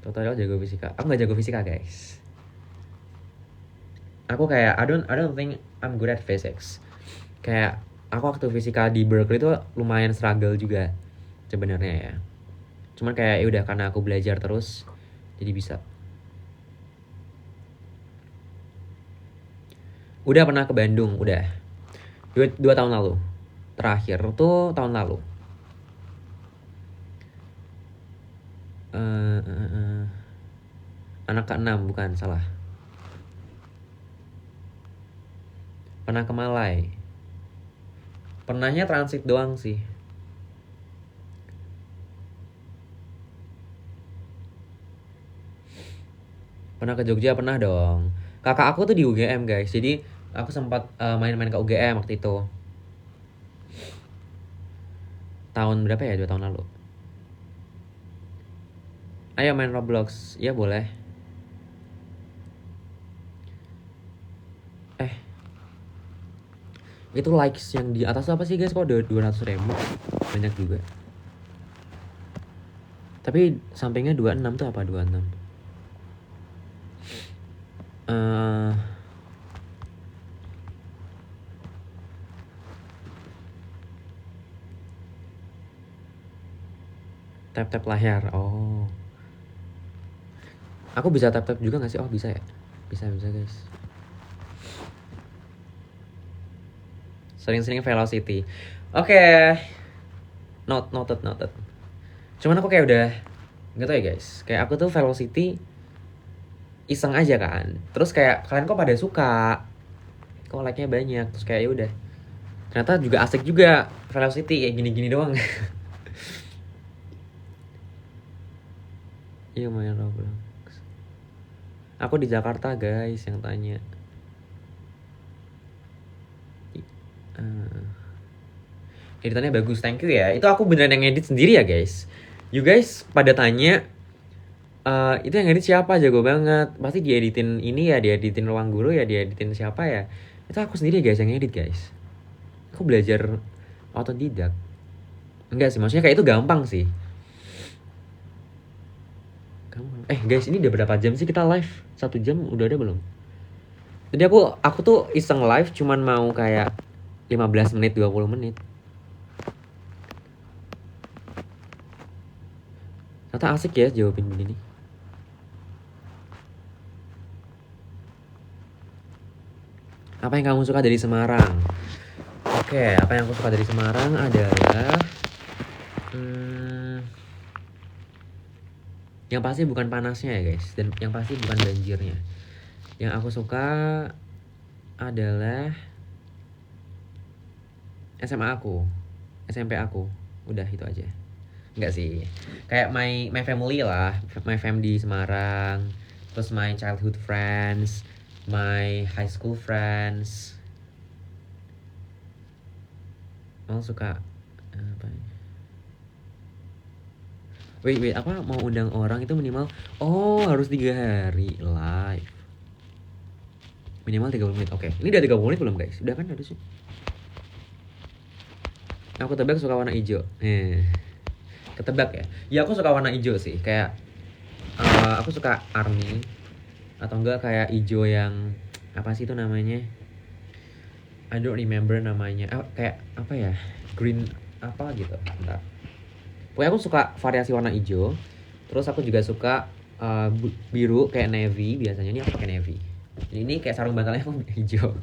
Tutorial jago fisika. Aku nggak jago fisika guys. Aku kayak I don't think I'm good at physics. Kayak aku waktu fisika di Berkeley tuh lumayan struggle juga sebenarnya ya. Cuman kayak ya udah karena aku belajar terus jadi bisa. Udah pernah ke Bandung, udah. 2 tahun lalu. Terakhir tuh tahun lalu. Anak ke-6 bukan, salah. Pernah ke Malai. Pernahnya transit doang sih. Pernah ke Jogja, pernah dong. Kakak aku tuh di UGM guys. Jadi aku sempat main-main ke UGM waktu itu. Tahun berapa ya? 2 tahun lalu. Ayo main Roblox. Ya boleh. Itu likes yang di atas apa sih guys? Kok udah 200.000? Banyak juga. Tapi sampingnya 26 tuh apa 26? Tap-tap layar. Oh. Aku bisa tap-tap juga gak sih? Oh bisa ya? Bisa guys. Sering-sering velocity. Oke. Noted. Cuman aku kayak udah gak tau ya guys. Kayak aku tuh velocity iseng aja kan. Terus kayak kalian kok pada suka, kok like-nya banyak. Terus kayak ya udah. Ternyata juga asik juga velocity kayak gini-gini doang. Iya main Roblox. Aku di Jakarta guys yang tanya. Editannya bagus, thank you ya. Itu aku beneran yang edit sendiri ya guys. You guys pada tanya itu yang edit siapa, jago banget. Pasti dieditin ini ya, dieditin ruang guru ya, dieditin siapa ya. Itu aku sendiri guys yang edit guys. Aku belajar otodidak. Enggak sih, maksudnya kayak itu gampang sih. Guys, ini udah berapa jam sih kita live? 1 jam udah ada belum? Jadi aku tuh iseng live cuman mau kayak 15 menit 20 menit. Ternyata asik ya jawabin begini. Apa yang kamu suka dari Semarang? Oke, apa yang aku suka dari Semarang adalah yang pasti bukan panasnya ya guys, dan yang pasti bukan banjirnya. Yang aku suka adalah SMA aku, SMP aku, udah itu aja. Enggak sih, kayak my family lah, my family di Semarang, terus my childhood friends, my high school friends. Mau suka apa? Wait, apa mau undang orang itu minimal harus 3 hari live. Minimal 30 menit. Oke. Ini udah 30 menit belum guys? Udah kan harusnya. Aku tebak suka warna hijau. Ketebak ya. Ya aku suka warna hijau sih. Kayak aku suka army atau enggak kayak hijau yang apa sih itu namanya? I don't remember namanya. Kayak apa ya? Green apa gitu. Bentar. Pokoknya aku suka variasi warna hijau. Terus aku juga suka biru kayak navy biasanya. Ini aku pakai navy. Ini kayak sarung bantalnya aku hijau.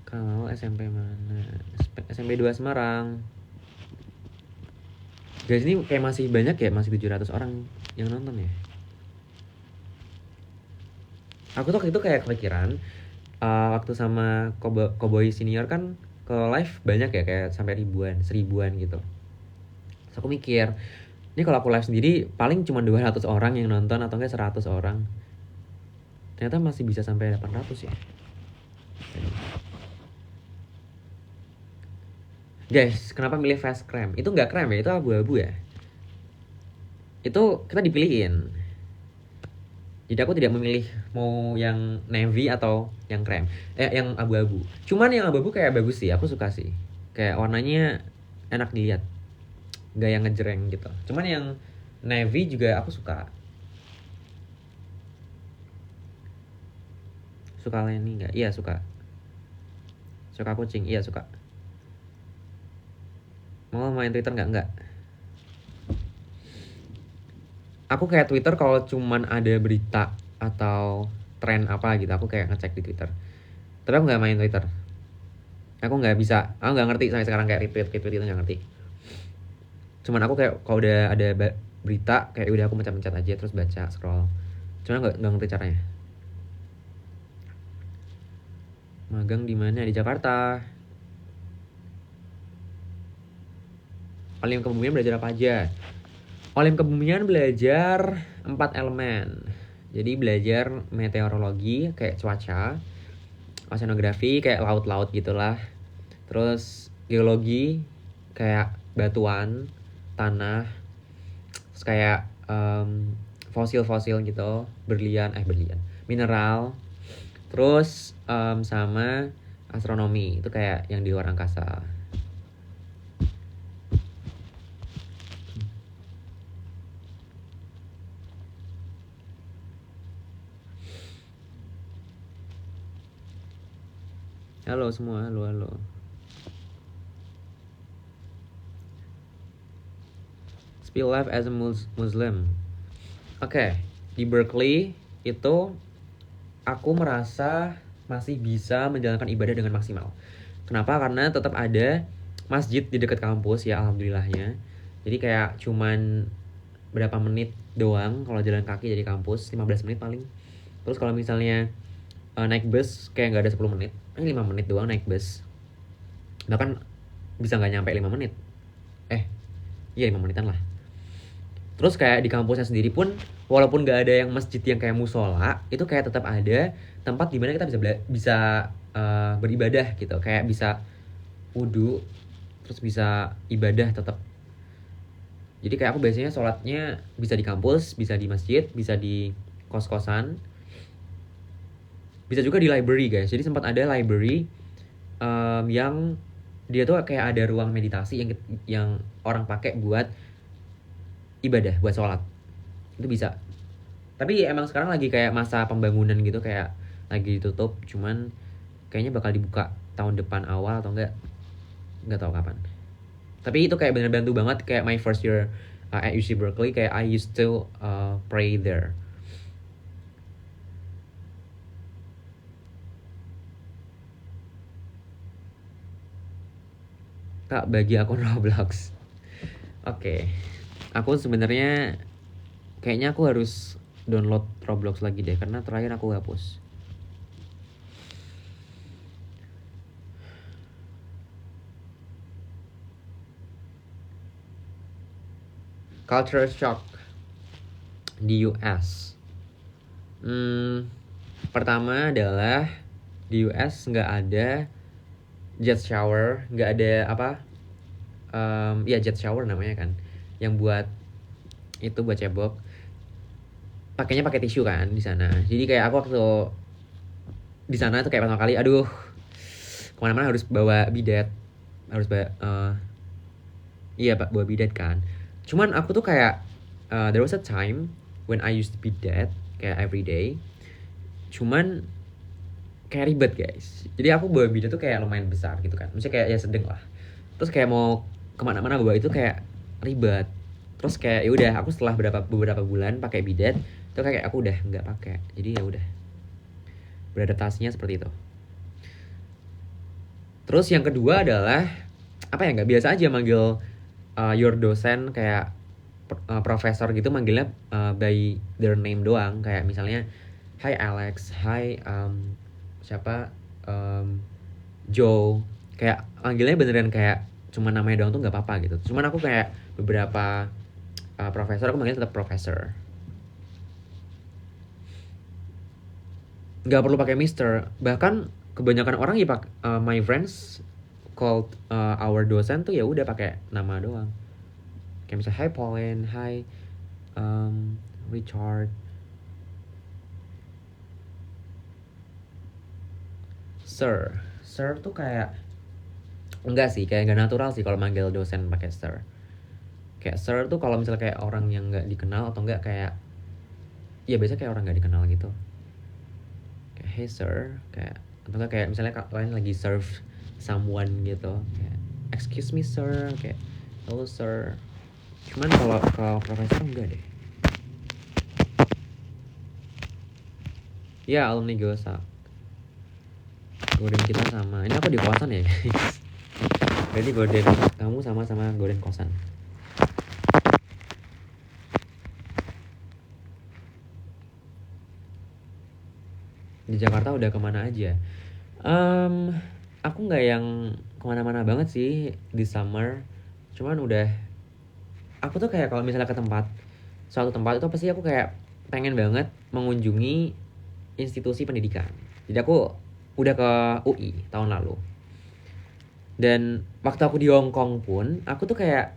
Kalau SMP mana? SMP 2 Semarang. Guys, ini kayak masih banyak ya, masih 700 orang yang nonton ya. Aku tuh itu kayak kepikiran waktu sama Cowboy Senior kan ke live banyak ya, kayak sampai seribuan gitu. Terus aku mikir, ini kalau aku live sendiri paling cuma 200 orang yang nonton atau enggak 100 orang. Ternyata masih bisa sampai 800 ya. Guys, kenapa milih fast krem? Itu nggak krem ya, itu abu-abu ya. Itu kita dipilihin. Jadi aku tidak memilih mau yang navy atau yang krem, yang abu-abu. Cuman yang abu-abu kayak bagus sih, aku suka sih. Kayak warnanya enak dilihat, gak yang ngejreng gitu. Cuman yang navy juga aku suka. Suka Lenny nggak? Iya suka. Suka kucing? Iya suka. Mau main Twitter nggak? Nggak. Aku kayak Twitter kalau cuman ada berita atau tren apa gitu, aku kayak ngecek di Twitter. Tapi aku nggak main Twitter. Aku nggak bisa, aku nggak ngerti sampai sekarang kayak retweet itu nggak ngerti. Cuman aku kayak kalau udah ada berita kayak udah aku mencet-mencet aja terus baca scroll. Cuman nggak ngerti caranya. Magang di mana? Di Jakarta. Olim kebumian belajar apa aja? Olim kebumian belajar 4 elemen. Jadi belajar meteorologi kayak cuaca, oceanografi kayak laut-laut gitulah. Terus geologi kayak batuan, tanah. Terus kayak fosil-fosil gitu, berlian, mineral. Terus sama astronomi itu kayak yang di luar angkasa. Halo semua, halo. Spill life as a Muslim. Oke, di Berkeley itu aku merasa masih bisa menjalankan ibadah dengan maksimal. Kenapa? Karena tetap ada masjid di dekat kampus ya, alhamdulillahnya. Jadi kayak cuman berapa menit doang kalau jalan kaki dari kampus, 15 menit paling. Terus kalau misalnya naik bus kayak nggak ada 10 menit, 5 menit doang naik bus. Bahkan bisa nggak nyampe 5 menit. Iya 5 menitan lah. Terus kayak di kampusnya sendiri pun walaupun nggak ada yang masjid yang kayak musola, itu kayak tetap ada tempat di mana kita bisa beribadah gitu, kayak bisa wudhu, terus bisa ibadah tetap. Jadi kayak aku biasanya sholatnya bisa di kampus, bisa di masjid, bisa di kos-kosan, bisa juga di library guys. Jadi sempat ada library yang dia tuh kayak ada ruang meditasi yang orang pakai buat ibadah, buat sholat. Itu bisa. Tapi emang sekarang lagi kayak masa pembangunan gitu, kayak lagi ditutup. Cuman kayaknya bakal dibuka tahun depan awal atau nggak tahu kapan. Tapi itu kayak bener bantu banget. Kayak my first year at UC Berkeley, kayak I used to pray there. Kak, bagi akun Roblox. Oke. Aku sebenarnya kayaknya aku harus download Roblox lagi deh, karena terakhir aku hapus. Culture shock di US. Pertama adalah di US nggak ada jet shower, nggak ada apa? Ya jet shower namanya kan, yang buat itu buat cebok. Pakainya pakai tisu kan di sana. Jadi kayak aku waktu di sana tuh kayak pertama kali, aduh, kemana-mana harus bawa bidet, harus bawa iya pak, bawa bidet kan. Cuman aku tuh kayak there was a time when I used to be that kayak every day. Cuman kayak ribet guys. Jadi aku bawa bidet tuh kayak lumayan besar gitu kan. Maksudnya kayak ya sedang lah. Terus kayak mau kemana-mana bawa itu kayak ribet. Terus kayak ya udah, aku setelah beberapa bulan pakai bidet, itu kayak aku udah nggak pakai. Jadi ya udah, beradaptasinya seperti itu. Terus yang kedua adalah apa ya, nggak biasa aja manggil your dosen kayak profesor gitu, manggilnya by their name doang. Kayak misalnya hi Alex, hi siapa Joe, kayak manggilnya beneran kayak cuma namanya doang tuh nggak apa-apa gitu. Cuman aku kayak beberapa profesor aku manggilnya tetap profesor, nggak perlu pakai Mister. Bahkan kebanyakan orang ya my friends called our dosen tuh ya udah pakai nama doang. Kayak misalnya hi Pauline, hi Richard. Sir tuh kayak enggak sih, kayak nggak natural sih kalau manggil dosen pakai sir. Kayak sir tuh kalau misalnya kayak orang yang nggak dikenal atau enggak kayak ya biasa kayak orang nggak dikenal gitu. Kayak hey sir, kayak atau enggak kayak misalnya kalian lagi serve someone gitu, kayak excuse me sir, kayak hello sir. Cuman kalau profesor enggak deh. Ya alumni Gosa. Gorden kita sama. Ini aku di kosan ya guys. Berarti gorden kamu sama gorden kosan. Di Jakarta udah kemana aja? Aku nggak yang kemana-mana banget sih di summer. Cuman udah, aku tuh kayak kalau misalnya ke suatu tempat itu pasti aku kayak pengen banget mengunjungi institusi pendidikan. Jadi aku udah ke UI tahun lalu. Dan waktu aku di Hong Kong pun, aku tuh kayak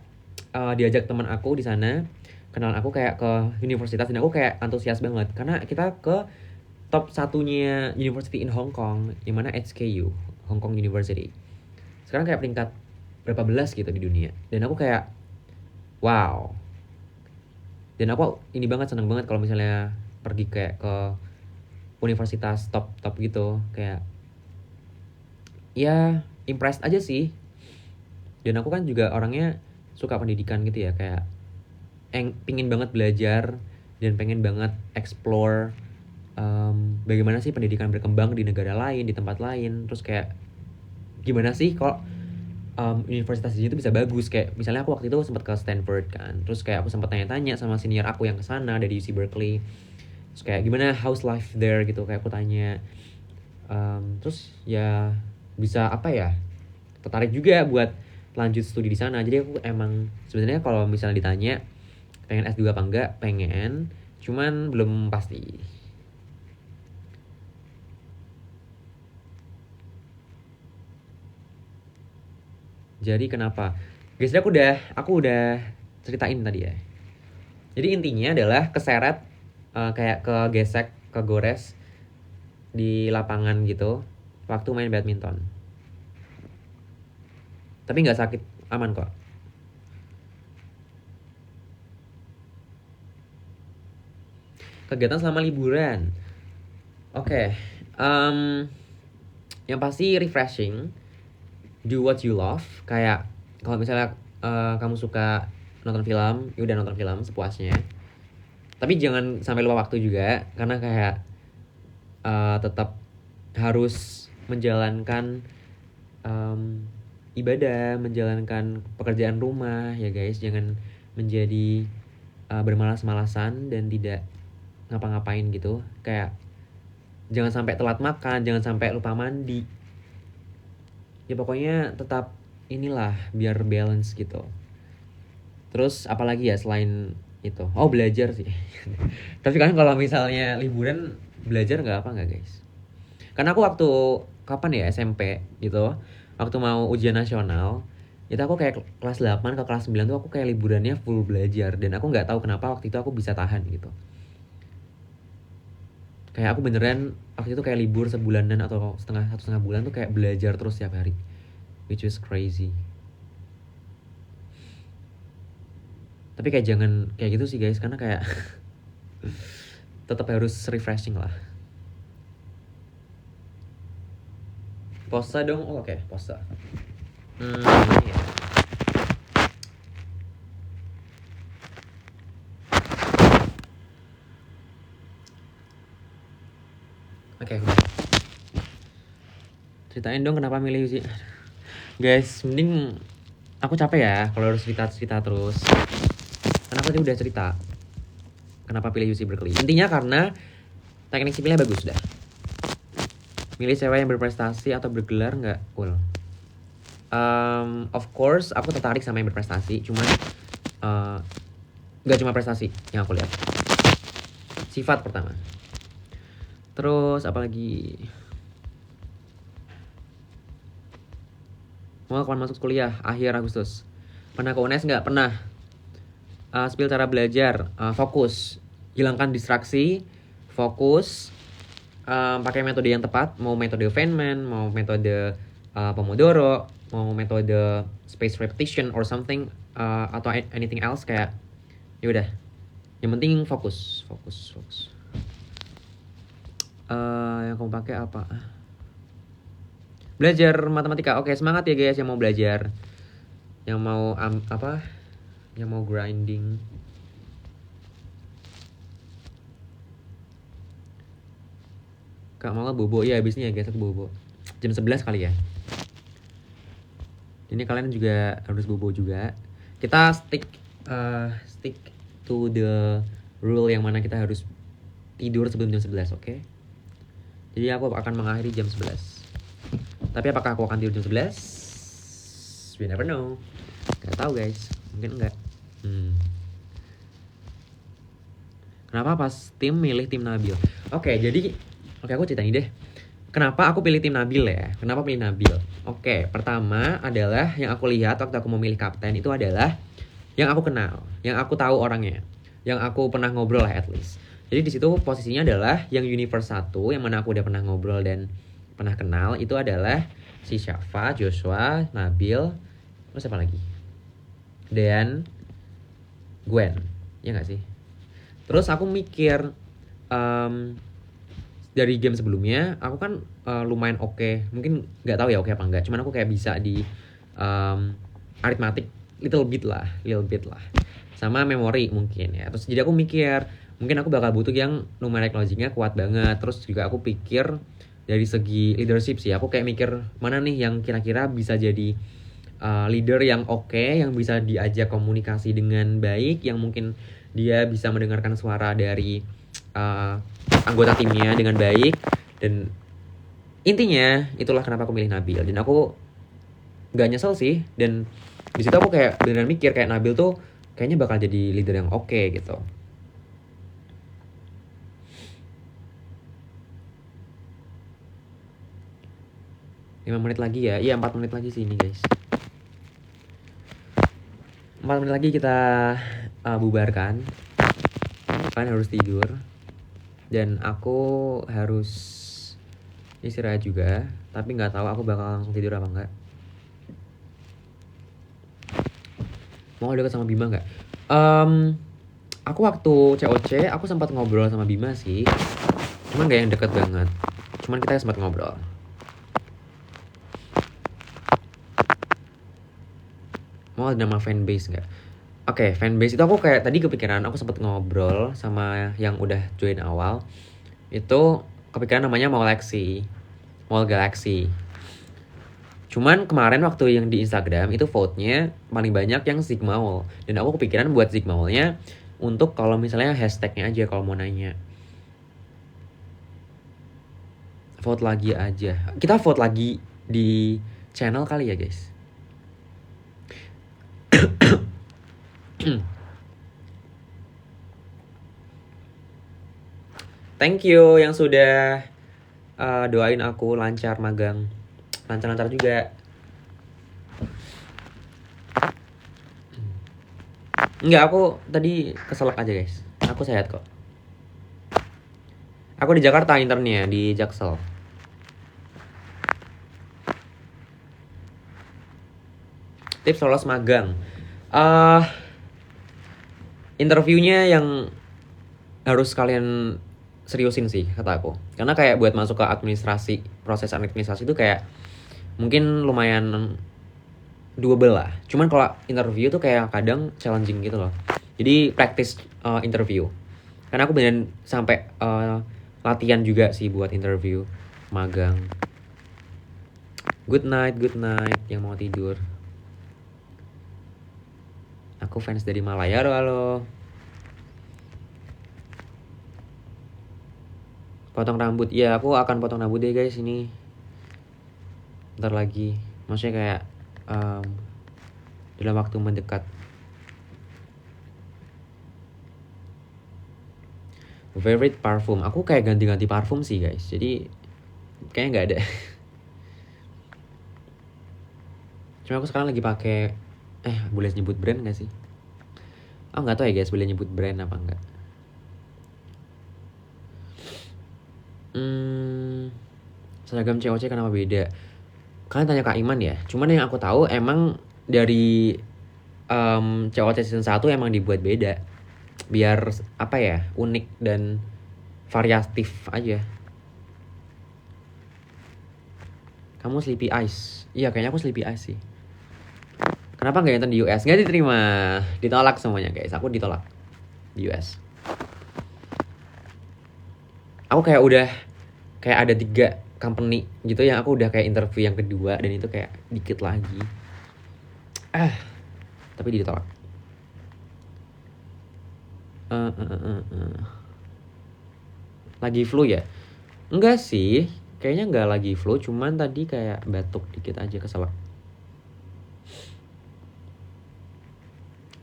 diajak teman aku di sana, kenal aku kayak ke universitas, dan aku kayak antusias banget karena kita ke top satunya university in Hong Kong, di mana HKU, Hong Kong University. Sekarang kayak peringkat berapa belas gitu di dunia. Dan aku kayak wow. Dan aku ini banget, seneng banget kalau misalnya pergi kayak ke universitas top gitu, kayak ya impressed aja sih. Dan aku kan juga orangnya suka pendidikan gitu ya, kayak pingin banget belajar dan pengen banget explore bagaimana sih pendidikan berkembang di negara lain, di tempat lain. Terus kayak gimana sih kok universitas di situ bisa bagus. Kayak misalnya aku waktu itu sempat ke Stanford kan, terus kayak aku sempat tanya-tanya sama senior aku yang kesana dari UC Berkeley. Terus kayak gimana how's life there gitu, kayak aku tanya. Terus ya bisa apa ya, tertarik juga buat lanjut studi di sana. Jadi aku emang sebenarnya kalau misalnya ditanya pengen S2 apa enggak, pengen, cuman belum pasti. Jadi kenapa? Guys, aku udah ceritain tadi ya. Jadi intinya adalah keseret, kayak kegesek, kegores di lapangan gitu waktu main badminton. Tapi nggak sakit, aman kok. Kegiatan selama liburan. Oke, yang pasti refreshing. Do what you love. Kayak kalau misalnya kamu suka nonton film, ya udah nonton film sepuasnya. Tapi jangan sampai lupa waktu juga, karena kayak tetap harus menjalankan ibadah, menjalankan pekerjaan rumah ya guys. Jangan menjadi bermalas-malasan dan tidak ngapa-ngapain gitu. Kayak jangan sampai telat makan, jangan sampai lupa mandi. Ya pokoknya tetap inilah biar balance gitu. Terus apalagi ya selain itu? Oh, belajar sih. Tapi kan kalau misalnya liburan belajar nggak guys? Karena aku waktu kapan ya SMP gitu, waktu mau ujian nasional, itu aku kayak kelas 8 ke kelas 9 tuh aku kayak liburannya full belajar. Dan aku nggak tahu kenapa waktu itu aku bisa tahan gitu. Kayak aku beneran waktu itu kayak libur sebulanan atau satu setengah bulan tuh kayak belajar terus setiap hari, which is crazy. Tapi kayak jangan kayak gitu sih guys, karena kayak tetap harus refreshing lah. Posa dong. Oh, oke, posa. Ya. Oke. Ceritain dong kenapa milih UC. Guys, mending aku capek ya kalau harus cerita terus. Karena aku tadi udah cerita kenapa pilih UC Berkeley. Intinya karena teknik sipilnya bagus dah. Milih cewek yang berprestasi atau bergelar nggak cool. Of course aku tertarik sama yang berprestasi, cuman nggak cuma prestasi yang aku lihat, sifat pertama. Terus apalagi? Mau kapan masuk kuliah? Akhir Agustus. Pernah ke UNES nggak? Pernah. Spill cara belajar. Fokus, hilangkan distraksi, fokus, pakai metode yang tepat. Mau metode Feynman, mau metode Pomodoro, mau metode space repetition or something, atau anything else, kayak ya udah. Yang penting fokus. Yang kamu pakai apa? Belajar matematika. Oke, semangat ya guys yang mau belajar, yang mau yang mau grinding. Kak mau bobo ya abisnya ya guys, aku bobo jam 11 kali ya. Ini kalian juga harus bobo juga. Kita stick to the rule yang mana kita harus tidur sebelum jam 11, oke? Jadi aku akan mengakhiri jam 11. Tapi apakah aku akan tidur jam 11? We never know. Gak tahu guys, mungkin enggak. Kenapa pas tim milih tim Nabil? Oke, aku ceritain deh. Kenapa aku pilih tim Nabil ya? Kenapa pilih Nabil? Oke, pertama adalah yang aku lihat waktu aku mau milih kapten itu adalah yang aku kenal, yang aku tahu orangnya, yang aku pernah ngobrol lah at least. Jadi di situ posisinya adalah yang universe 1, yang mana aku udah pernah ngobrol dan pernah kenal, itu adalah si Syafa, Joshua, Nabil, terus apa lagi? Dan Gwen, ya nggak sih? Terus aku mikir, dari game sebelumnya aku kan lumayan oke. Mungkin nggak tahu ya oke apa enggak, cuman aku kayak bisa di arithmetic little bit lah, sama memori mungkin ya. Terus jadi aku mikir mungkin aku bakal butuh yang numeric logicnya kuat banget. Terus juga aku pikir dari segi leadership sih, aku kayak mikir mana nih yang kira-kira bisa jadi leader yang oke, yang bisa diajak komunikasi dengan baik, yang mungkin dia bisa mendengarkan suara dari anggota timnya dengan baik. Dan intinya itulah kenapa aku milih Nabil. Dan aku gak nyesel sih. Dan Di situ aku kayak beneran mikir kayak Nabil tuh kayaknya bakal jadi leader yang oke gitu. Lima menit lagi ya. Iya 4 menit lagi sih ini guys. 4 menit lagi kita bubarkan. Kalian harus tidur. Dan aku harus istirahat juga. Tapi gak tahu aku bakal langsung tidur apa enggak. Mau deket sama Bima gak? Aku waktu COC aku sempat ngobrol sama Bima sih. Cuman gak yang deket banget. Cuman kita sempat ngobrol. Mau ada nama fanbase gak? Oke, fanbase itu aku kayak tadi kepikiran, aku sempat ngobrol sama yang udah join awal. Itu kepikiran namanya Mall Galaxy. Cuman kemarin waktu yang di Instagram itu vote-nya paling banyak yang Sigma Mall. Dan aku kepikiran buat Sigma Mall-nya untuk kalau misalnya hashtag-nya aja kalau mau nanya. Vote lagi aja. Kita vote lagi di channel kali ya guys. Thank you yang sudah doain aku lancar magang. Lancar-lancar juga. Enggak, aku tadi keselak aja guys. Aku sehat kok. Aku di Jakarta internnya, di Jaksel. Tips lolos magang. Interviewnya yang harus kalian seriusin sih kata aku. Karena kayak buat masuk ke administrasi, proses administrasi itu kayak mungkin lumayan doable lah. Cuman kalau interview tuh kayak kadang challenging gitu loh. Jadi practice interview. Karena aku beneran sampai latihan juga sih buat interview magang. Good night yang mau tidur. Aku fans dari Malaya, halo. Potong rambut, ya aku akan potong rambut deh guys ini. Bentar lagi, maksudnya kayak dalam waktu mendekat. Favorite parfum, aku kayak ganti-ganti parfum sih guys. Jadi kayaknya nggak ada. Cuma aku sekarang lagi pakai boleh nyebut brand gak sih? Oh nggak tahu ya guys, boleh nyebut brand apa enggak? Seragam COC kenapa beda? Kalian tanya Kak Iman ya. Cuman yang aku tahu emang dari COC season 1 emang dibuat beda. Biar apa ya, unik dan variatif aja. Kamu Sleepy Eyes. Iya kayaknya aku Sleepy Eyes sih. Kenapa gak nonton di US? Gak diterima. Ditolak semuanya guys. Aku ditolak di US. Aku kayak udah kayak ada 3 company gitu yang aku udah kayak interview yang kedua. Dan itu kayak dikit lagi. Tapi ditolak. Lagi flu ya? Enggak sih. Kayaknya enggak lagi flu. Cuman tadi kayak batuk dikit aja, keselak.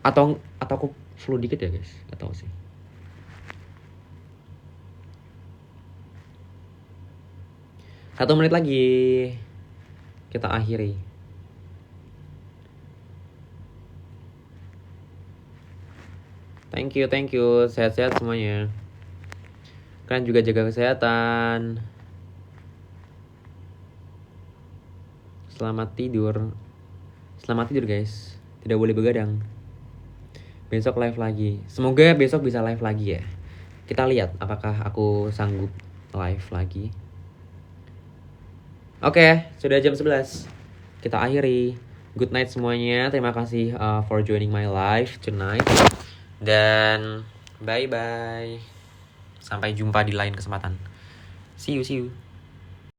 Atau aku flu dikit ya guys, gak tahu sih. Satu menit lagi kita akhiri. Thank you, sehat-sehat semuanya. Kalian juga jaga kesehatan. Selamat tidur guys. Tidak boleh begadang. Besok live lagi. Semoga besok bisa live lagi ya. Kita lihat apakah aku sanggup live lagi. Oke, sudah jam 11. Kita akhiri. Good night semuanya. Terima kasih for joining my live tonight. Dan bye-bye. Sampai jumpa di lain kesempatan. See you.